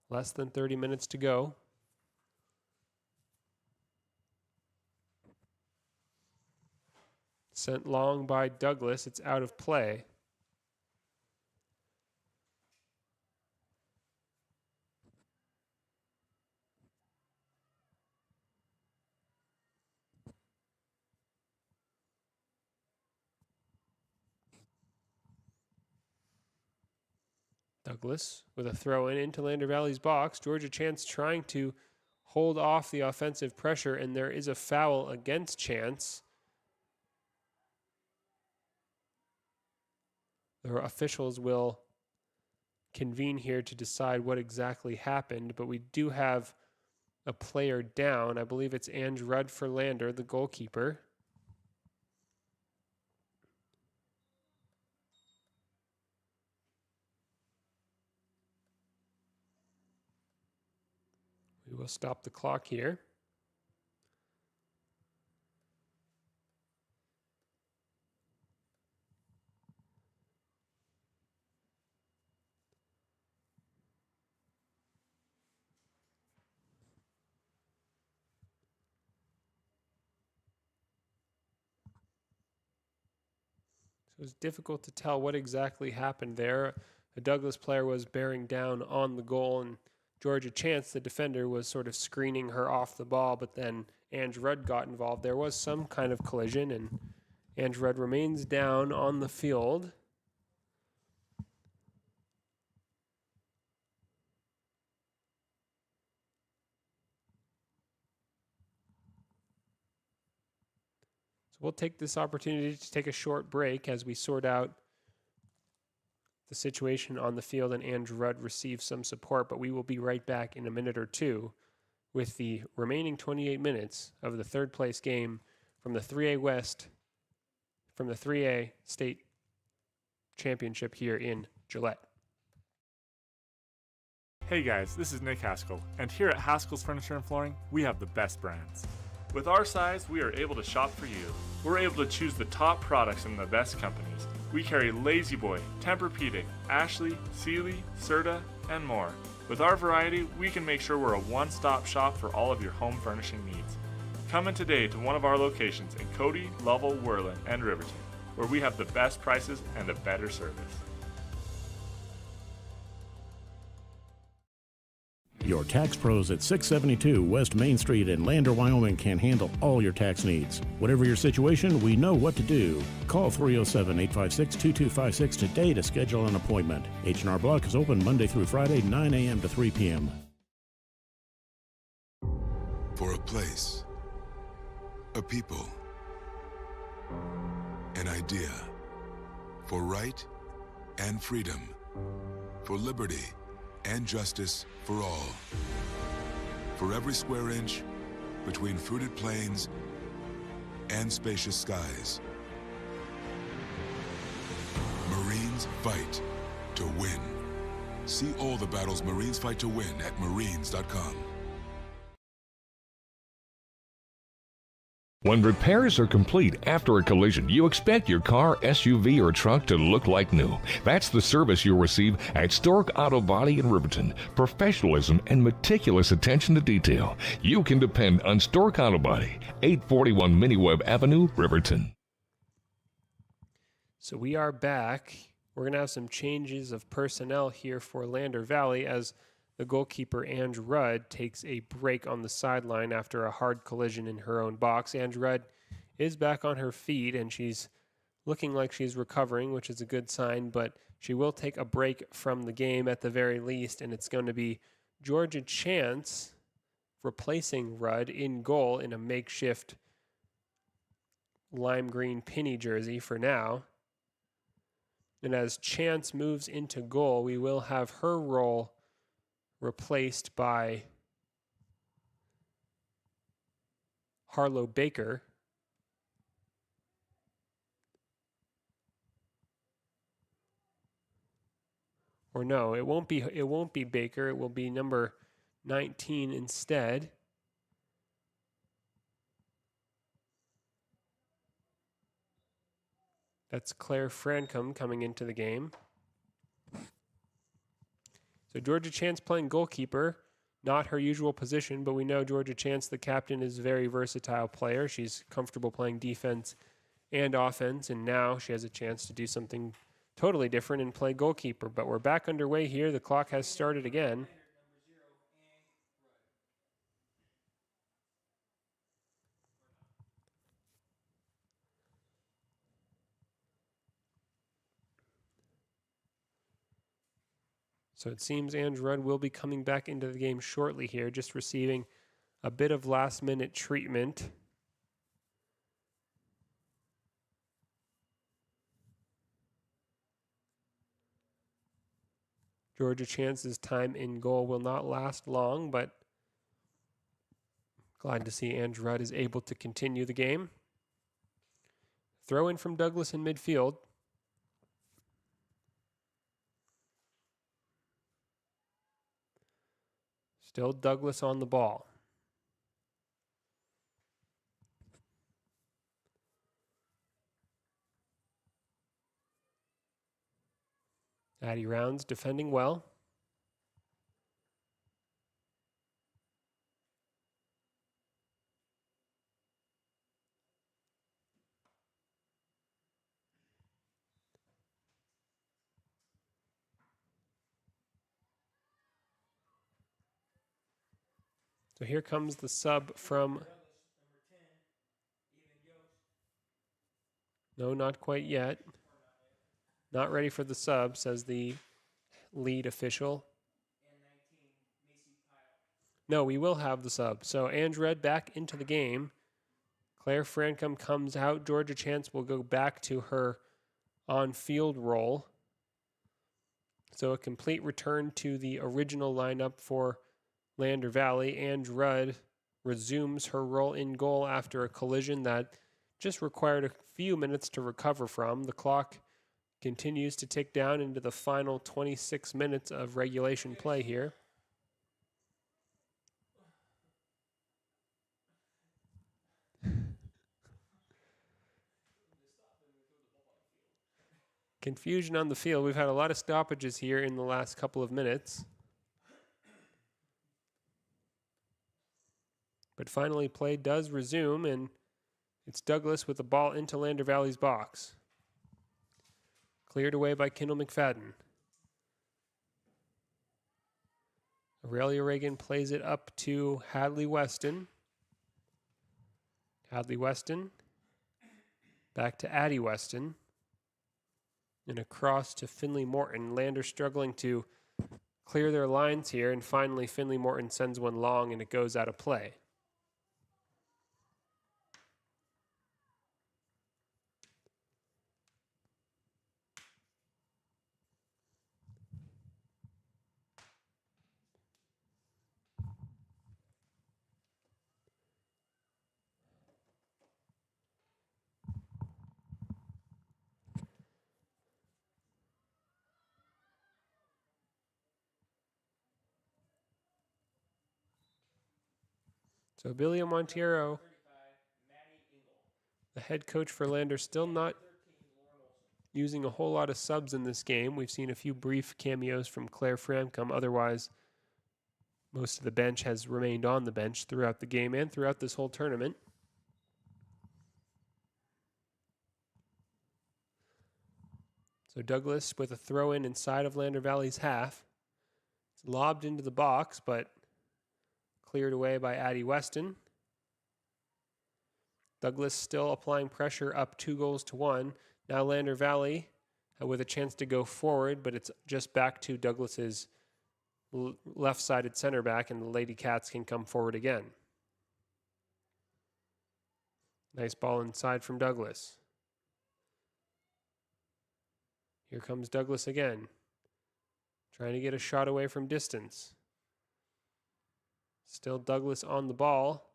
Less than 30 minutes to go. Sent long by Douglas. It's out of play. Douglas with a throw in into Lander Valley's box. Georgia Chance trying to hold off the offensive pressure, and there is a foul against Chance. The officials will convene here to decide what exactly happened, but we do have a player down. I believe it's Ange Rudd for Lander, the goalkeeper. We will stop the clock here. So it's difficult to tell what exactly happened there. A Douglas player was bearing down on the goal, and Georgia Chance, the defender, was sort of screening her off the ball, but then Ange Rudd got involved. There was some kind of collision, and Ange Rudd remains down on the field. So we'll take this opportunity to take a short break as we sort out the situation on the field, and Ange Rudd receives some support, but we will be right back in a minute or two with the remaining 28 minutes of the third place game from the 3A West, from the 3A State Championship here in Gillette. Hey guys, this is Nick Haskell, and here at Haskell's Furniture and Flooring, we have the best brands. With our size, we are able to shop for you. We're able to choose the top products from the best companies. We carry Lazy Boy, Tempur-Pedic, Ashley, Sealy, Serta, and more. With our variety, we can make sure we're a one-stop shop for all of your home furnishing needs. Come in today to one of our locations in Cody, Lovell, Worland, and Riverton, where we have the best prices and a better service. Your tax pros at 672 West Main Street in Lander, Wyoming can handle all your tax needs. Whatever your situation, we know what to do. Call 307-856-2256 today to schedule an appointment. H&R Block is open Monday through Friday, 9 a.m. to 3 p.m. For a place, a people, an idea, for right and freedom, for liberty and justice for all. For every square inch between fruited plains and spacious skies. Marines fight to win. See all the battles Marines fight to win at marines.com. When repairs are complete after a collision, you expect your car, SUV, or truck to look like new. That's the service you'll receive at Stork Auto Body in Riverton. Professionalism and meticulous attention to detail. You can depend on Stork Auto Body, 841 Miniweb Avenue, Riverton. So we are back. We're going to have some changes of personnel here for Lander Valley as the goalkeeper, Ange Rudd, takes a break on the sideline after a hard collision in her own box. Ange Rudd is back on her feet, and she's looking like she's recovering, which is a good sign, but she will take a break from the game at the very least, and it's going to be Georgia Chance replacing Rudd in goal in a makeshift lime green penny jersey for now. And as Chance moves into goal, we will have her role replaced by Harlow Baker. Or no, it won't be Baker, it will be number 19 instead. That's Claire Francom coming into the game. So Georgia Chance playing goalkeeper, not her usual position, but we know Georgia Chance, the captain, is a very versatile player. She's comfortable playing defense and offense, and now she has a chance to do something totally different and play goalkeeper. But we're back underway here. The clock has started again. So it seems Ange Rudd will be coming back into the game shortly here, just receiving a bit of last-minute treatment. Georgia Chance's time in goal will not last long, but glad to see Ange Rudd is able to continue the game. Throw in from Douglas in midfield. Still Douglas on the ball. Addie Rounds defending well. So here comes the sub from... No, not quite yet. Not ready for the sub, says the lead official. No, we will have the sub. So Ange Rudd back into the game. Claire Francom comes out. Georgia Chance will go back to her on-field role. So a complete return to the original lineup for Lander Valley. Ange Rudd resumes her role in goal after a collision that just required a few minutes to recover from. The clock continues to tick down into the final 26 minutes of regulation play here. Confusion on the field. We've had a lot of stoppages here in the last couple of minutes. But finally, play does resume, and it's Douglas with the ball into Lander Valley's box. Cleared away by Kendall McFadden. Aurelia Reagan plays it up to Hadley Weston. Hadley Weston. Back to Addie Weston. And across to Finley Morton. Lander struggling to clear their lines here, and finally Finley Morton sends one long and it goes out of play. So Billy Monteiro, the head coach for Lander, still not using a whole lot of subs in this game. We've seen a few brief cameos from Claire Francom. Otherwise, most of the bench has remained on the bench throughout the game and throughout this whole tournament. So Douglas with a throw-in inside of Lander Valley's half. It's lobbed into the box, but cleared away by Addie Weston. Douglas still applying pressure up 2-1. Now Lander Valley with a chance to go forward, but it's just back to Douglas's left-sided center back, and the Lady Cats can come forward again. Nice ball inside from Douglas. Here comes Douglas again, trying to get a shot away from distance. Still Douglas on the ball.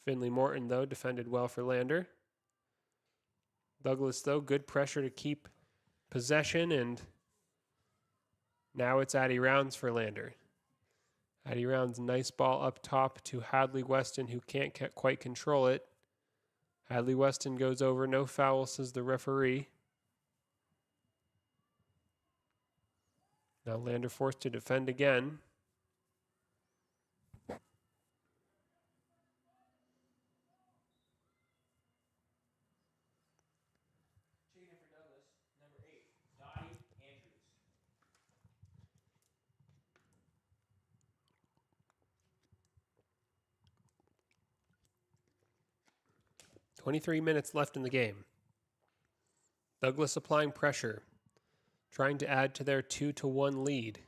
Finley Morton, though, defended well for Lander. Douglas, though, good pressure to keep possession, and now it's Addie Rounds for Lander. Addie Rounds, nice ball up top to Hadley Weston, who can't quite control it. Hadley Weston goes over, no foul, says the referee. Now Lander forced to defend again. Checking in for Douglas, number 8, Dottie Andrews. 23 minutes left in the game. Douglas applying pressure, trying to add to their 2-1 lead.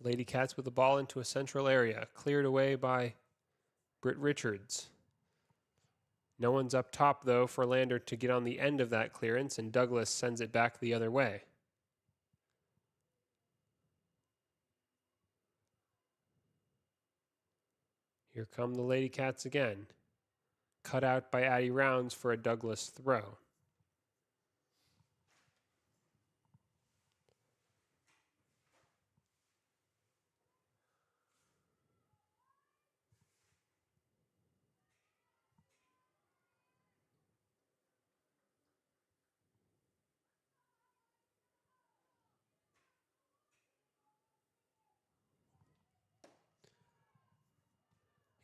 Lady Cats with the ball into a central area, cleared away by Britt Richards. No one's up top, though, for Lander to get on the end of that clearance, and Douglas sends it back the other way. Here come the Lady Cats again. Cut out by Addie Rounds for a Douglas throw.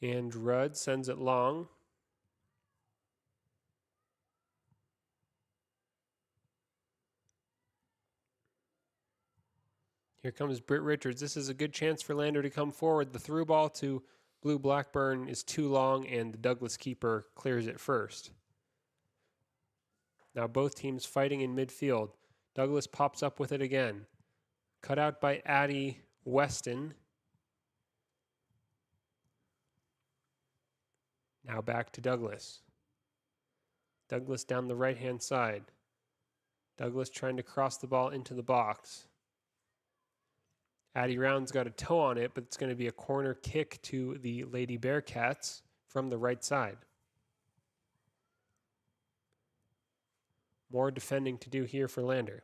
And Rudd sends it long. Here comes Britt Richards. This is a good chance for Lander to come forward. The through ball to Blue Blackburn is too long, and the Douglas keeper clears it first. Now both teams fighting in midfield. Douglas pops up with it again. Cut out by Addie Weston. Now back to Douglas. Douglas down the right-hand side. Douglas trying to cross the ball into the box. Addie Rounds got a toe on it, but it's going to be a corner kick to the Lady Bearcats from the right side. More defending to do here for Lander.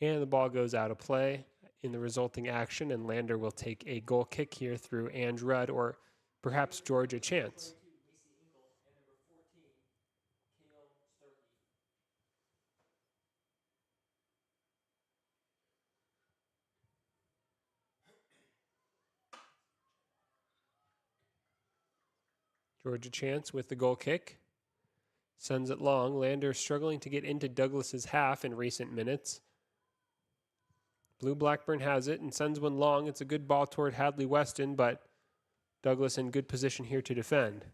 And the ball goes out of play in the resulting action, and Lander will take a goal kick here through Ange Rudd or perhaps Georgia Chance. Georgia Chance with the goal kick. Sends it long. Lander struggling to get into Douglas's half in recent minutes. Blue Blackburn has it and sends one long. It's a good ball toward Hadley Weston, but Douglas in good position here to defend.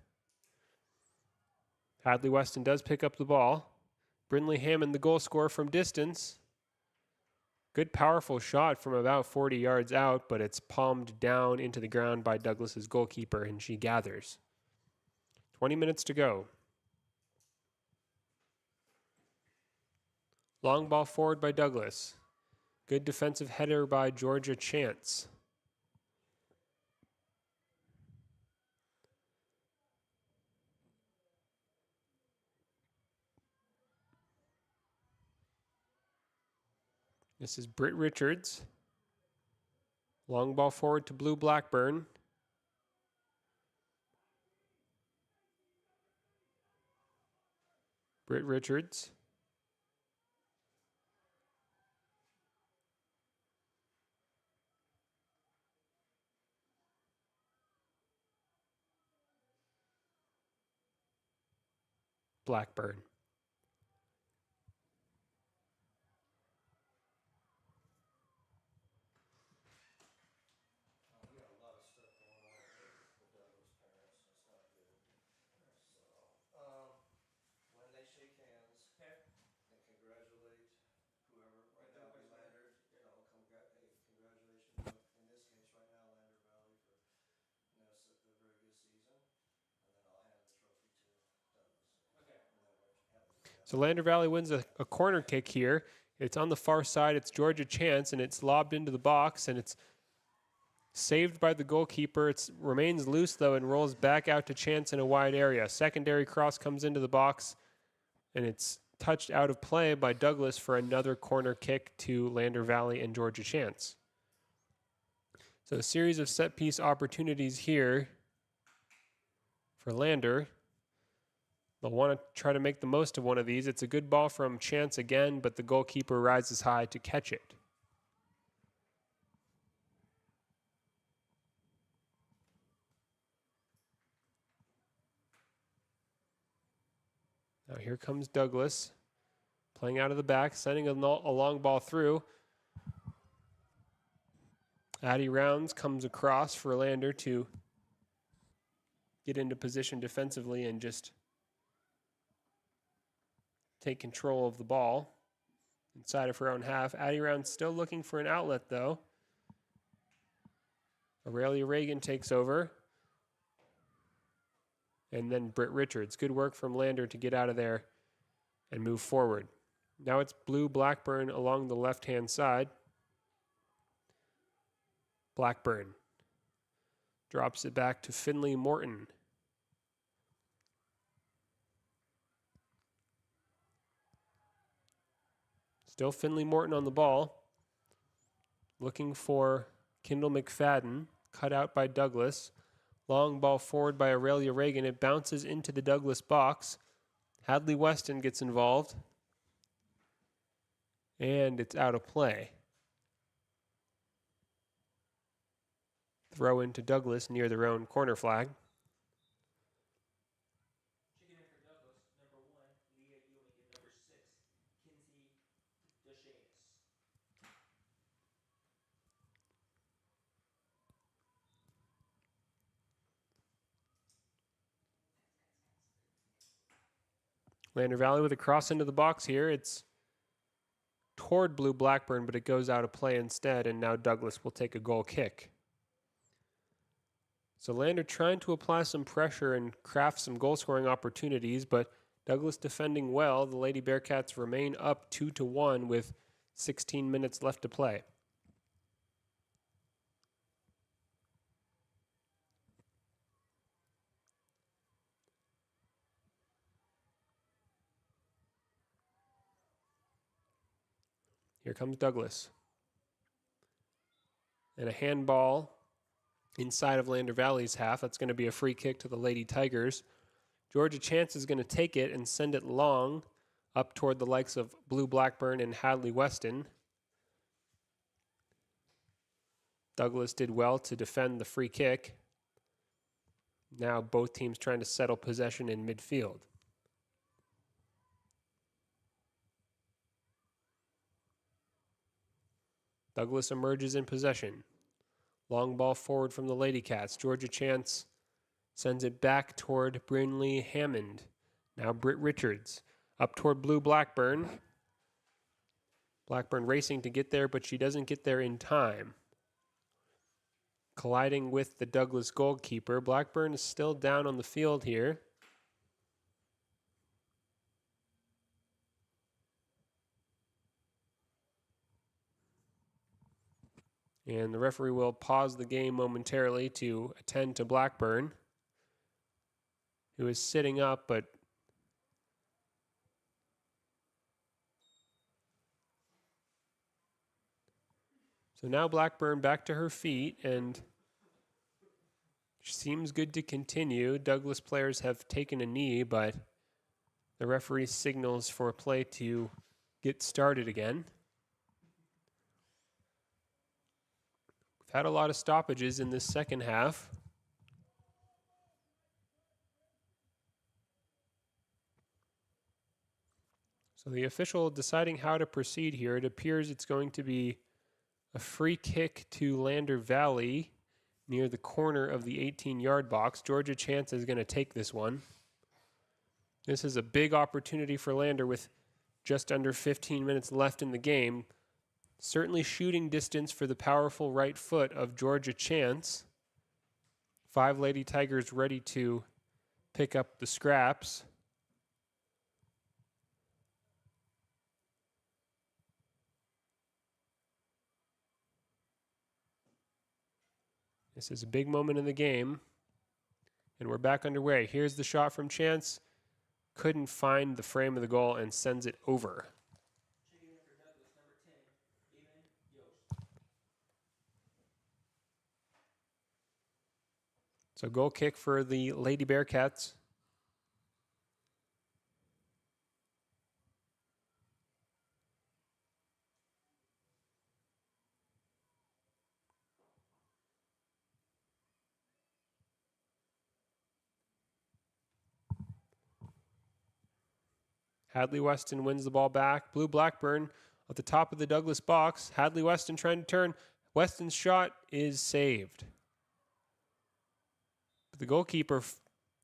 Hadley Weston does pick up the ball. Brindley Hammond, the goal scorer from distance. Good powerful shot from about 40 yards out, but it's palmed down into the ground by Douglas's goalkeeper, and she gathers. 20 minutes to go. Long ball forward by Douglas. Good defensive header by Georgia Chance. This is Britt Richards. Long ball forward to Blue Blackburn. Britt Richards. Blackburn. So Lander Valley wins a corner kick here. It's on the far side. It's Georgia Chance, and it's lobbed into the box, and it's saved by the goalkeeper. It remains loose, though, and rolls back out to Chance in a wide area. Secondary cross comes into the box, and it's touched out of play by Douglas for another corner kick to Lander Valley and Georgia Chance. So a series of set-piece opportunities here for Lander. They'll want to try to make the most of one of these. It's a good ball from Chance again, but the goalkeeper rises high to catch it. Now here comes Douglas, playing out of the back, sending a long ball through. Addy Rounds comes across for Lander to get into position defensively and just take control of the ball inside of her own half. Addie Round still looking for an outlet, though. Aurelia Reagan takes over. And then Britt Richards. Good work from Lander to get out of there and move forward. Now it's Blue Blackburn along the left-hand side. Blackburn drops it back to Finley Morton. Still Finley Morton on the ball. Looking for Kendall McFadden. Cut out by Douglas. Long ball forward by Aurelia Reagan. It bounces into the Douglas box. Hadley Weston gets involved. And it's out of play. Throw into Douglas near their own corner flag. Lander Valley with a cross into the box here. It's toward Blue Blackburn, but it goes out of play instead, and now Douglas will take a goal kick. So Lander trying to apply some pressure and craft some goal-scoring opportunities, but Douglas defending well. The Lady Bearcats remain up 2-1 with 16 minutes left to play. Here comes Douglas. And a handball inside of Lander Valley's half. That's going to be a free kick to the Lady Tigers. Georgia Chance is going to take it and send it long up toward the likes of Blue Blackburn and Hadley Weston. Douglas did well to defend the free kick. Now both teams trying to settle possession in midfield. Douglas emerges in possession. Long ball forward from the Lady Cats. Georgia Chance sends it back toward Brynlee Hammond. Now Britt Richards up toward Blue Blackburn. Blackburn racing to get there, but she doesn't get there in time. Colliding with the Douglas goalkeeper. Blackburn is still down on the field here. And the referee will pause the game momentarily to attend to Blackburn, who is sitting up, but so now Blackburn back to her feet, and she seems good to continue. Douglas players have taken a knee, but the referee signals for play to get started again. Had a lot of stoppages in this second half. So the official deciding how to proceed here. It appears it's going to be a free kick to Lander Valley near the corner of the 18-yard box. Georgia Chance is going to take this one. This is a big opportunity for Lander with just under 15 minutes left in the game. Certainly shooting distance for the powerful right foot of Georgia Chance. 5 Lady Tigers ready to pick up the scraps. This is a big moment in the game. And we're back underway. Here's the shot from Chance. Couldn't find the frame of the goal and sends it over. So goal kick for the Lady Bearcats. Hadley Weston wins the ball back. Blue Blackburn at the top of the Douglas box. Hadley Weston trying to turn. Weston's shot is saved. But the goalkeeper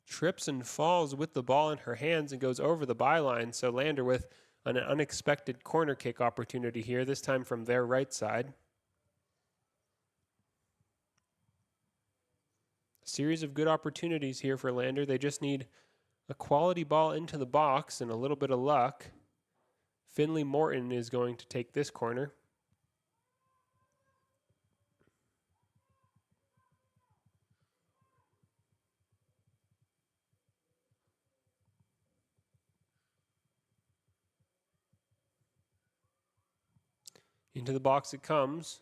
trips and falls with the ball in her hands and goes over the byline. So Lander with an unexpected corner kick opportunity here, this time from their right side. A series of good opportunities here for Lander. They just need a quality ball into the box and a little bit of luck. Finley Morton is going to take this corner. Into the box it comes.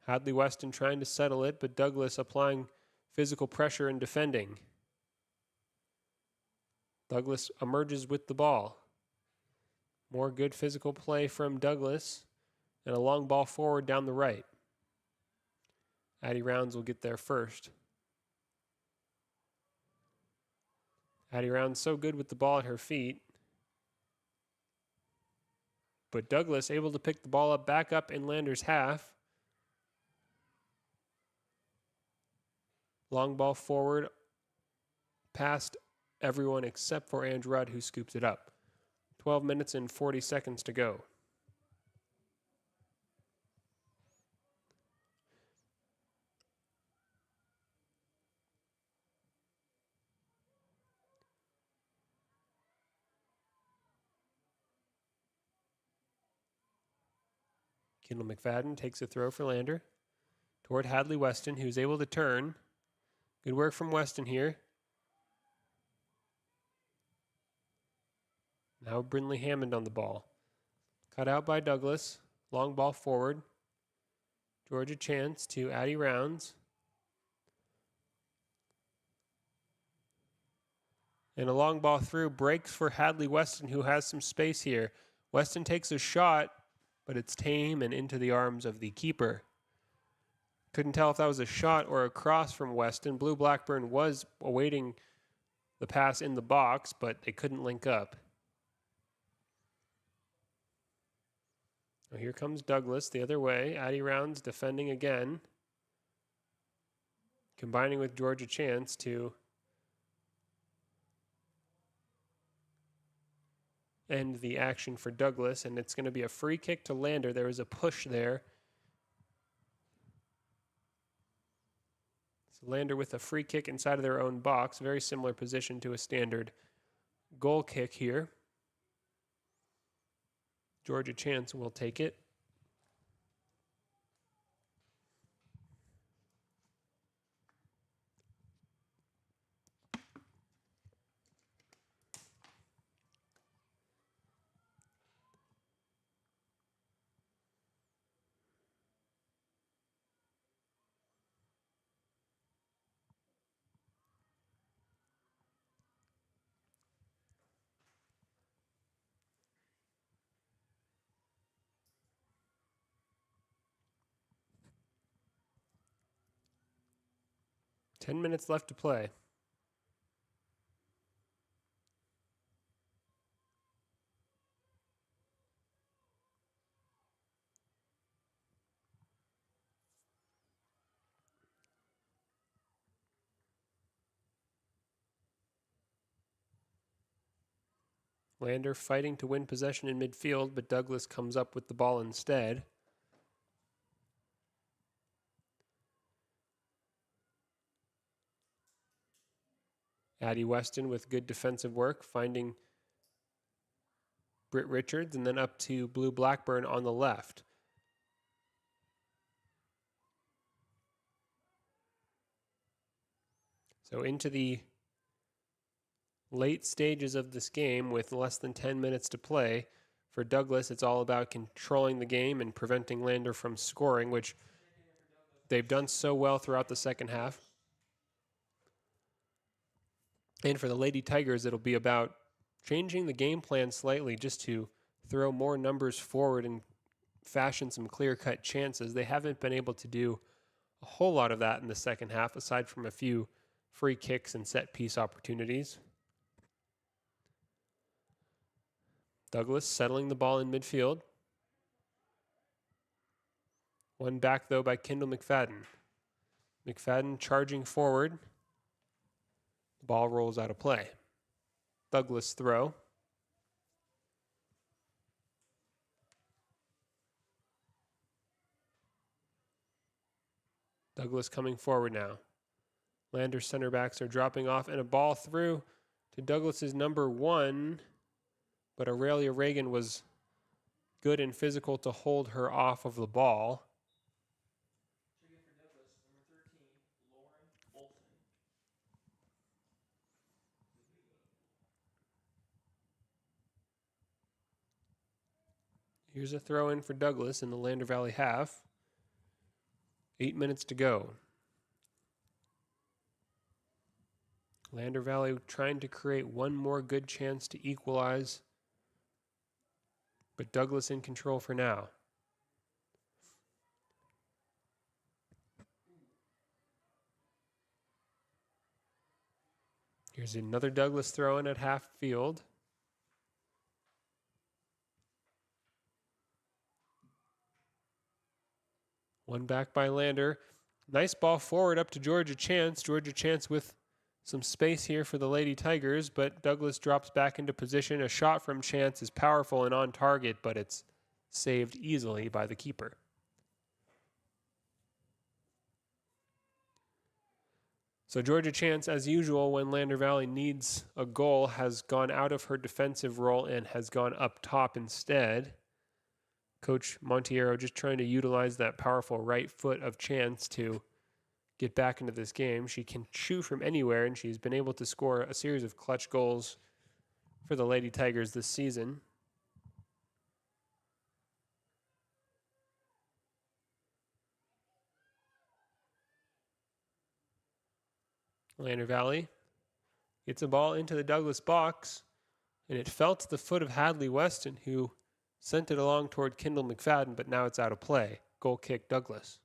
Hadley Weston trying to settle it, but Douglas applying physical pressure and defending. Douglas emerges with the ball. More good physical play from Douglas and a long ball forward down the right. Addie Rounds will get there first. Addie Rounds so good with the ball at her feet. But Douglas able to pick the ball up back up in Lander's half. Long ball forward past everyone except for Andrew Rudd, who scoops it up. 12 minutes and 40 seconds to go. Kendall McFadden takes a throw for Lander toward Hadley Weston, who's able to turn. Good work from Weston here. Now Brindley Hammond on the ball. Cut out by Douglas. Long ball forward. Georgia Chance to Addie Rounds. And a long ball through. Breaks for Hadley Weston, who has some space here. Weston takes a shot, but it's tame and into the arms of the keeper. Couldn't tell if that was a shot or a cross from Weston. Blue Blackburn was awaiting the pass in the box, but they couldn't link up. Well, here comes Douglas the other way. Addie Rounds defending again. Combining with Georgia Chance to end the action for Douglas, and it's going to be a free kick to Lander. There was a push there. So Lander with a free kick inside of their own box. Very similar position to a standard goal kick here. Georgia Chance will take it. Ten minutes left to play. Lander fighting to win possession in midfield, but Douglas comes up with the ball instead. Addie Weston with good defensive work, finding Britt Richards, and then up to Blue Blackburn on the left. So into the late stages of this game with less than 10 minutes to play. For Douglas, it's all about controlling the game and preventing Lander from scoring, which they've done so well throughout the second half. And for the Lady Tigers, it'll be about changing the game plan slightly just to throw more numbers forward and fashion some clear-cut chances. They haven't been able to do a whole lot of that in the second half, aside from a few free kicks and set-piece opportunities. Douglas settling the ball in midfield. One back, though, by Kendall McFadden. McFadden charging forward. The ball rolls out of play. Douglas throw. Douglas coming forward now. Lander center backs are dropping off, and a ball through to Douglas's number 1. But Aurelia Reagan was good and physical to hold her off of the ball. Here's a throw in for Douglas in the Lander Valley half. 8 minutes to go. Lander Valley trying to create one more good chance to equalize, but Douglas in control for now. Here's another Douglas throw in at half field. One back by Lander. Nice ball forward up to Georgia Chance. Georgia Chance with some space here for the Lady Tigers, but Douglas drops back into position. A shot from Chance is powerful and on target, but it's saved easily by the keeper. So Georgia Chance, as usual, when Lander Valley needs a goal, has gone out of her defensive role and has gone up top instead. Coach Montiero just trying to utilize that powerful right foot of Chance to get back into this game. She can shoot from anywhere, and she's been able to score a series of clutch goals for the Lady Tigers this season. Lander Valley gets a ball into the Douglas box, and it fell to the foot of Hadley Weston, who sent it along toward Kendall McFadden, but now it's out of play. Goal kick, Douglas.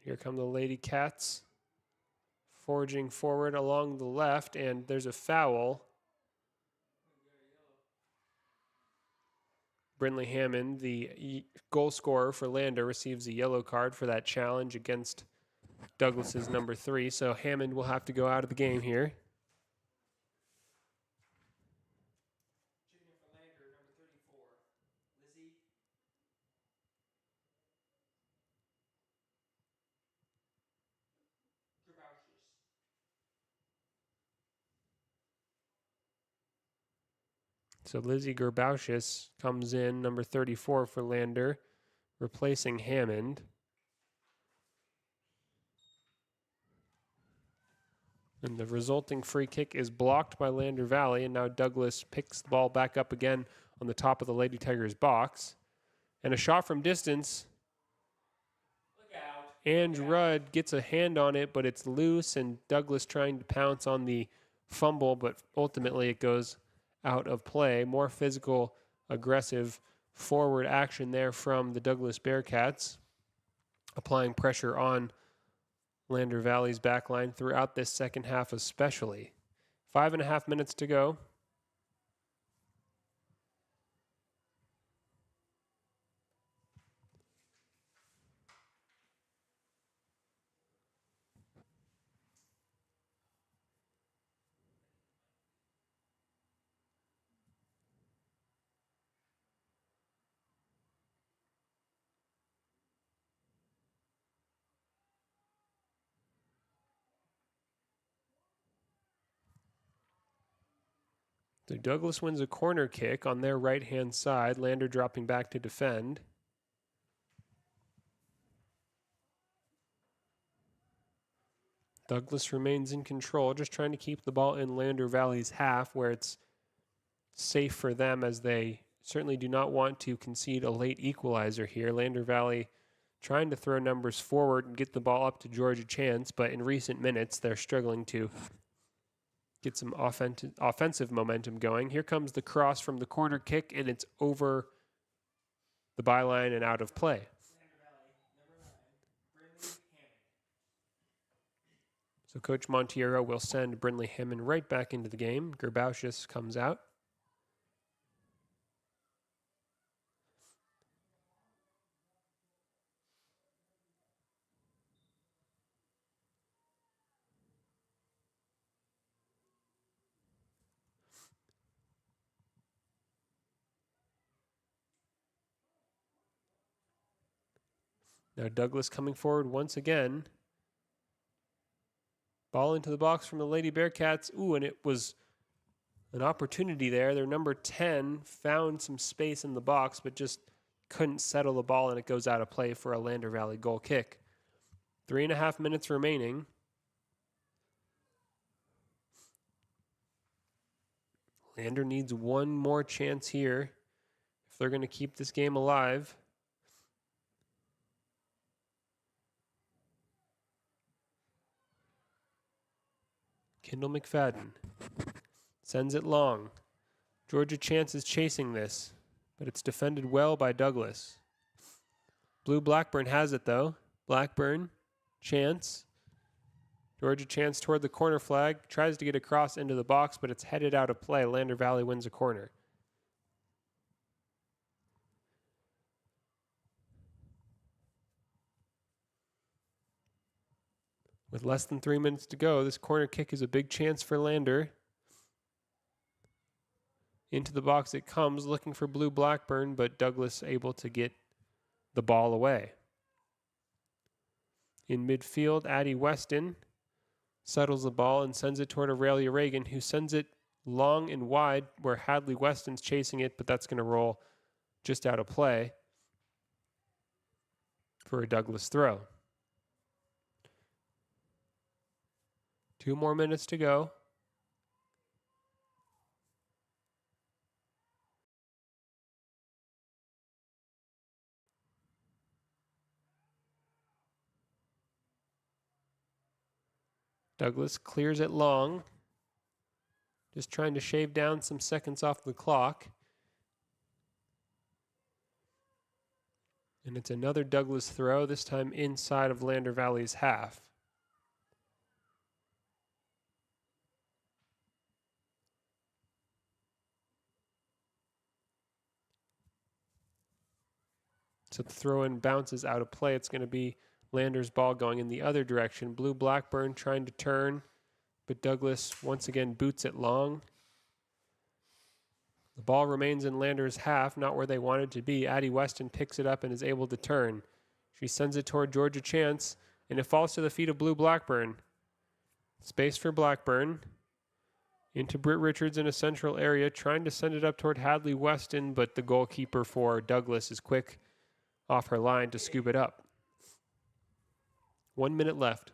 Here come the Lady Cats forging forward along the left, and there's a foul. Brindley Hammond, the goal scorer for Lander, receives a yellow card for that challenge against Douglas's number 3, so Hammond will have to go out of the game here. So Lizzie Gerbauschis comes in, number 34 for Lander, replacing Hammond. And the resulting free kick is blocked by Lander Valley, and now Douglas picks the ball back up again on the top of the Lady Tigers box. And a shot from distance. Ange Rudd gets a hand on it, but it's loose, and Douglas trying to pounce on the fumble, but ultimately it goes out of play. More physical aggressive forward action there from the Douglas Bearcats, applying pressure on Lander Valley's backline throughout this second half especially. 5.5 minutes to go. So Douglas wins a corner kick on their right-hand side. Lander dropping back to defend. Douglas remains in control, just trying to keep the ball in Lander Valley's half where it's safe for them, as they certainly do not want to concede a late equalizer here. Lander Valley trying to throw numbers forward and get the ball up to Georgia Chance, but in recent minutes they're struggling to get some offensive momentum going. Here comes the cross from the corner kick, and it's over the byline and out of play. So Coach Montiero will send Brindley Hammond right back into the game. Gerbausius comes out. Now Douglas coming forward once again. Ball into the box from the Lady Bearcats. Ooh, and it was an opportunity there. Their number 10 found some space in the box, but just couldn't settle the ball, and it goes out of play for a Lander Valley goal kick. 3.5 minutes remaining. Lander needs one more chance here if they're going to keep this game alive. Kendall McFadden sends it long. Georgia Chance is chasing this, but it's defended well by Douglas. Blue Blackburn has it though. Blackburn, Chance. Georgia Chance toward the corner flag, tries to get across into the box, but it's headed out of play. Lander Valley wins a corner. With less than 3 minutes to go, this corner kick is a big chance for Lander. Into the box it comes, looking for Blue Blackburn, but Douglas able to get the ball away. In midfield, Addie Weston settles the ball and sends it toward Aurelia Reagan, who sends it long and wide where Hadley Weston's chasing it, but that's going to roll just out of play for a Douglas throw. 2 more minutes to go. Douglas clears it long, just trying to shave down some seconds off the clock. And it's another Douglas throw, this time inside of Lander Valley's half. So the throw-in bounces out of play. It's going to be Lander's ball going in the other direction. Blue Blackburn trying to turn, but Douglas once again boots it long. The ball remains in Lander's half, not where they wanted to be. Addie Weston picks it up and is able to turn. She sends it toward Georgia Chance, and it falls to the feet of Blue Blackburn. Space for Blackburn. Into Britt Richards in a central area, trying to send it up toward Hadley Weston, but the goalkeeper for Douglas is quick off her line to scoop it up. 1 minute left.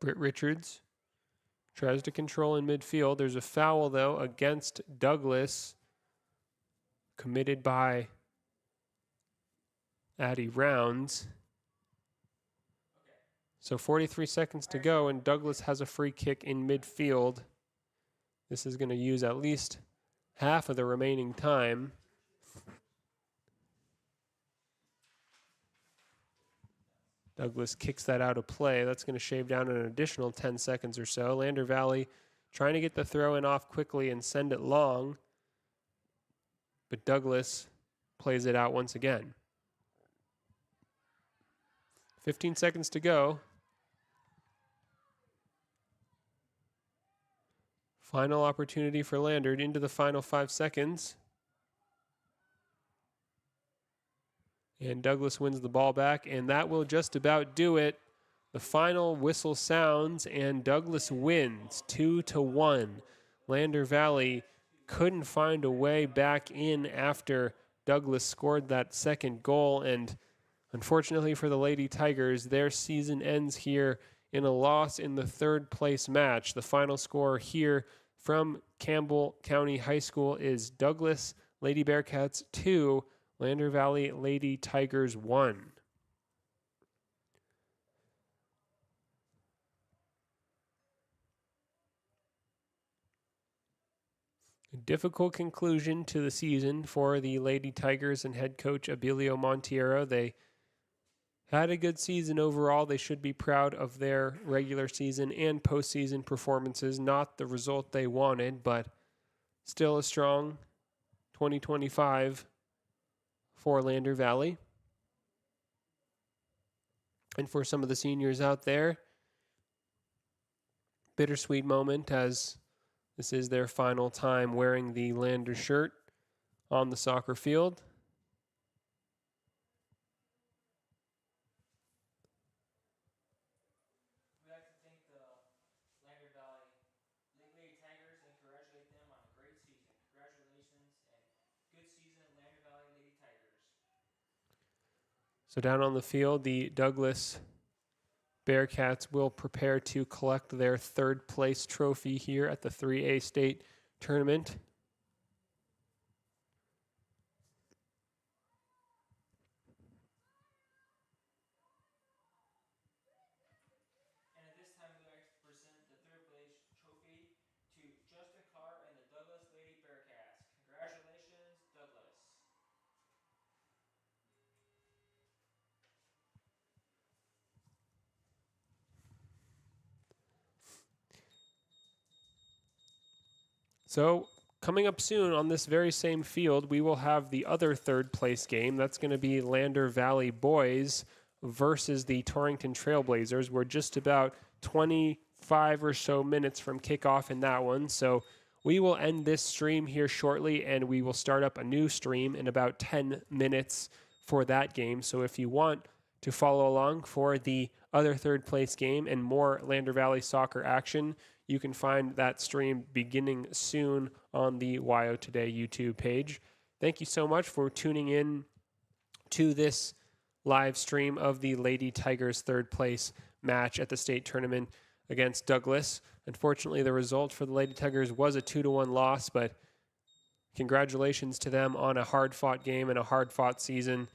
Britt Richards tries to control in midfield. There's a foul, though, against Douglas, committed by Addie Rounds. So 43 seconds to go, and Douglas has a free kick in midfield. This is going to use at least half of the remaining time. Douglas kicks that out of play. That's going to shave down an additional 10 seconds or so. Lander Valley trying to get the throw in off quickly and send it long. But Douglas plays it out once again. 15 seconds to go. Final opportunity for Lander into the final 5 seconds. And Douglas wins the ball back, and that will just about do it. The final whistle sounds, and Douglas wins 2-1. Lander Valley couldn't find a way back in after Douglas scored that second goal, and unfortunately for the Lady Tigers, their season ends here in a loss in the third place match. The final score here from Campbell County High School is Douglas Lady Bearcats 2, Lander Valley Lady Tigers 1. A difficult conclusion to the season for the Lady Tigers and head coach Abilio Montiero. They had a good season overall. They should be proud of their regular season and postseason performances. Not the result they wanted, but still a strong 2025 for Lander Valley. And for some of the seniors out there, bittersweet moment as this is their final time wearing the Lander shirt on the soccer field. We'd like to thank the Lander Valley Lady Tigers and congratulate them on a great season. Congratulations and good season, Lander Valley Lady Tigers. So down on the field, the Douglas Bearcats will prepare to collect their third place trophy here at the 3A state tournament. And at this time, we'd like to present the third place trophy to Justin Carr and the Douglas Lady Bearcats. Congratulations, Douglas. So coming up soon on this very same field, we will have the other third place game. That's going to be Lander Valley Boys versus the Torrington Trailblazers. We're just about 25 or so minutes from kickoff in that one. So we will end this stream here shortly, and we will start up a new stream in about 10 minutes for that game. So if you want to follow along for the other third place game and more Lander Valley soccer action, you can find that stream beginning soon on the YO Today YouTube page. Thank you so much for tuning in to this live stream of the Lady Tigers third place match at the state tournament against Douglas. Unfortunately, the result for the Lady Tigers was a 2-1 loss, but congratulations to them on a hard-fought game and a hard-fought season.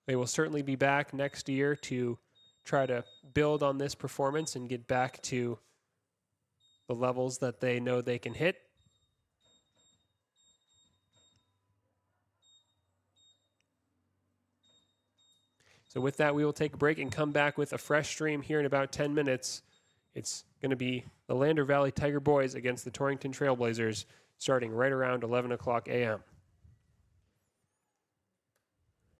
They will certainly be back next year to try to build on this performance and get back to the levels that they know they can hit. So with that, we will take a break and come back with a fresh stream here in about 10 minutes. It's going to be the Lander Valley Tiger Boys against the Torrington Trailblazers starting right around 11 o'clock a.m.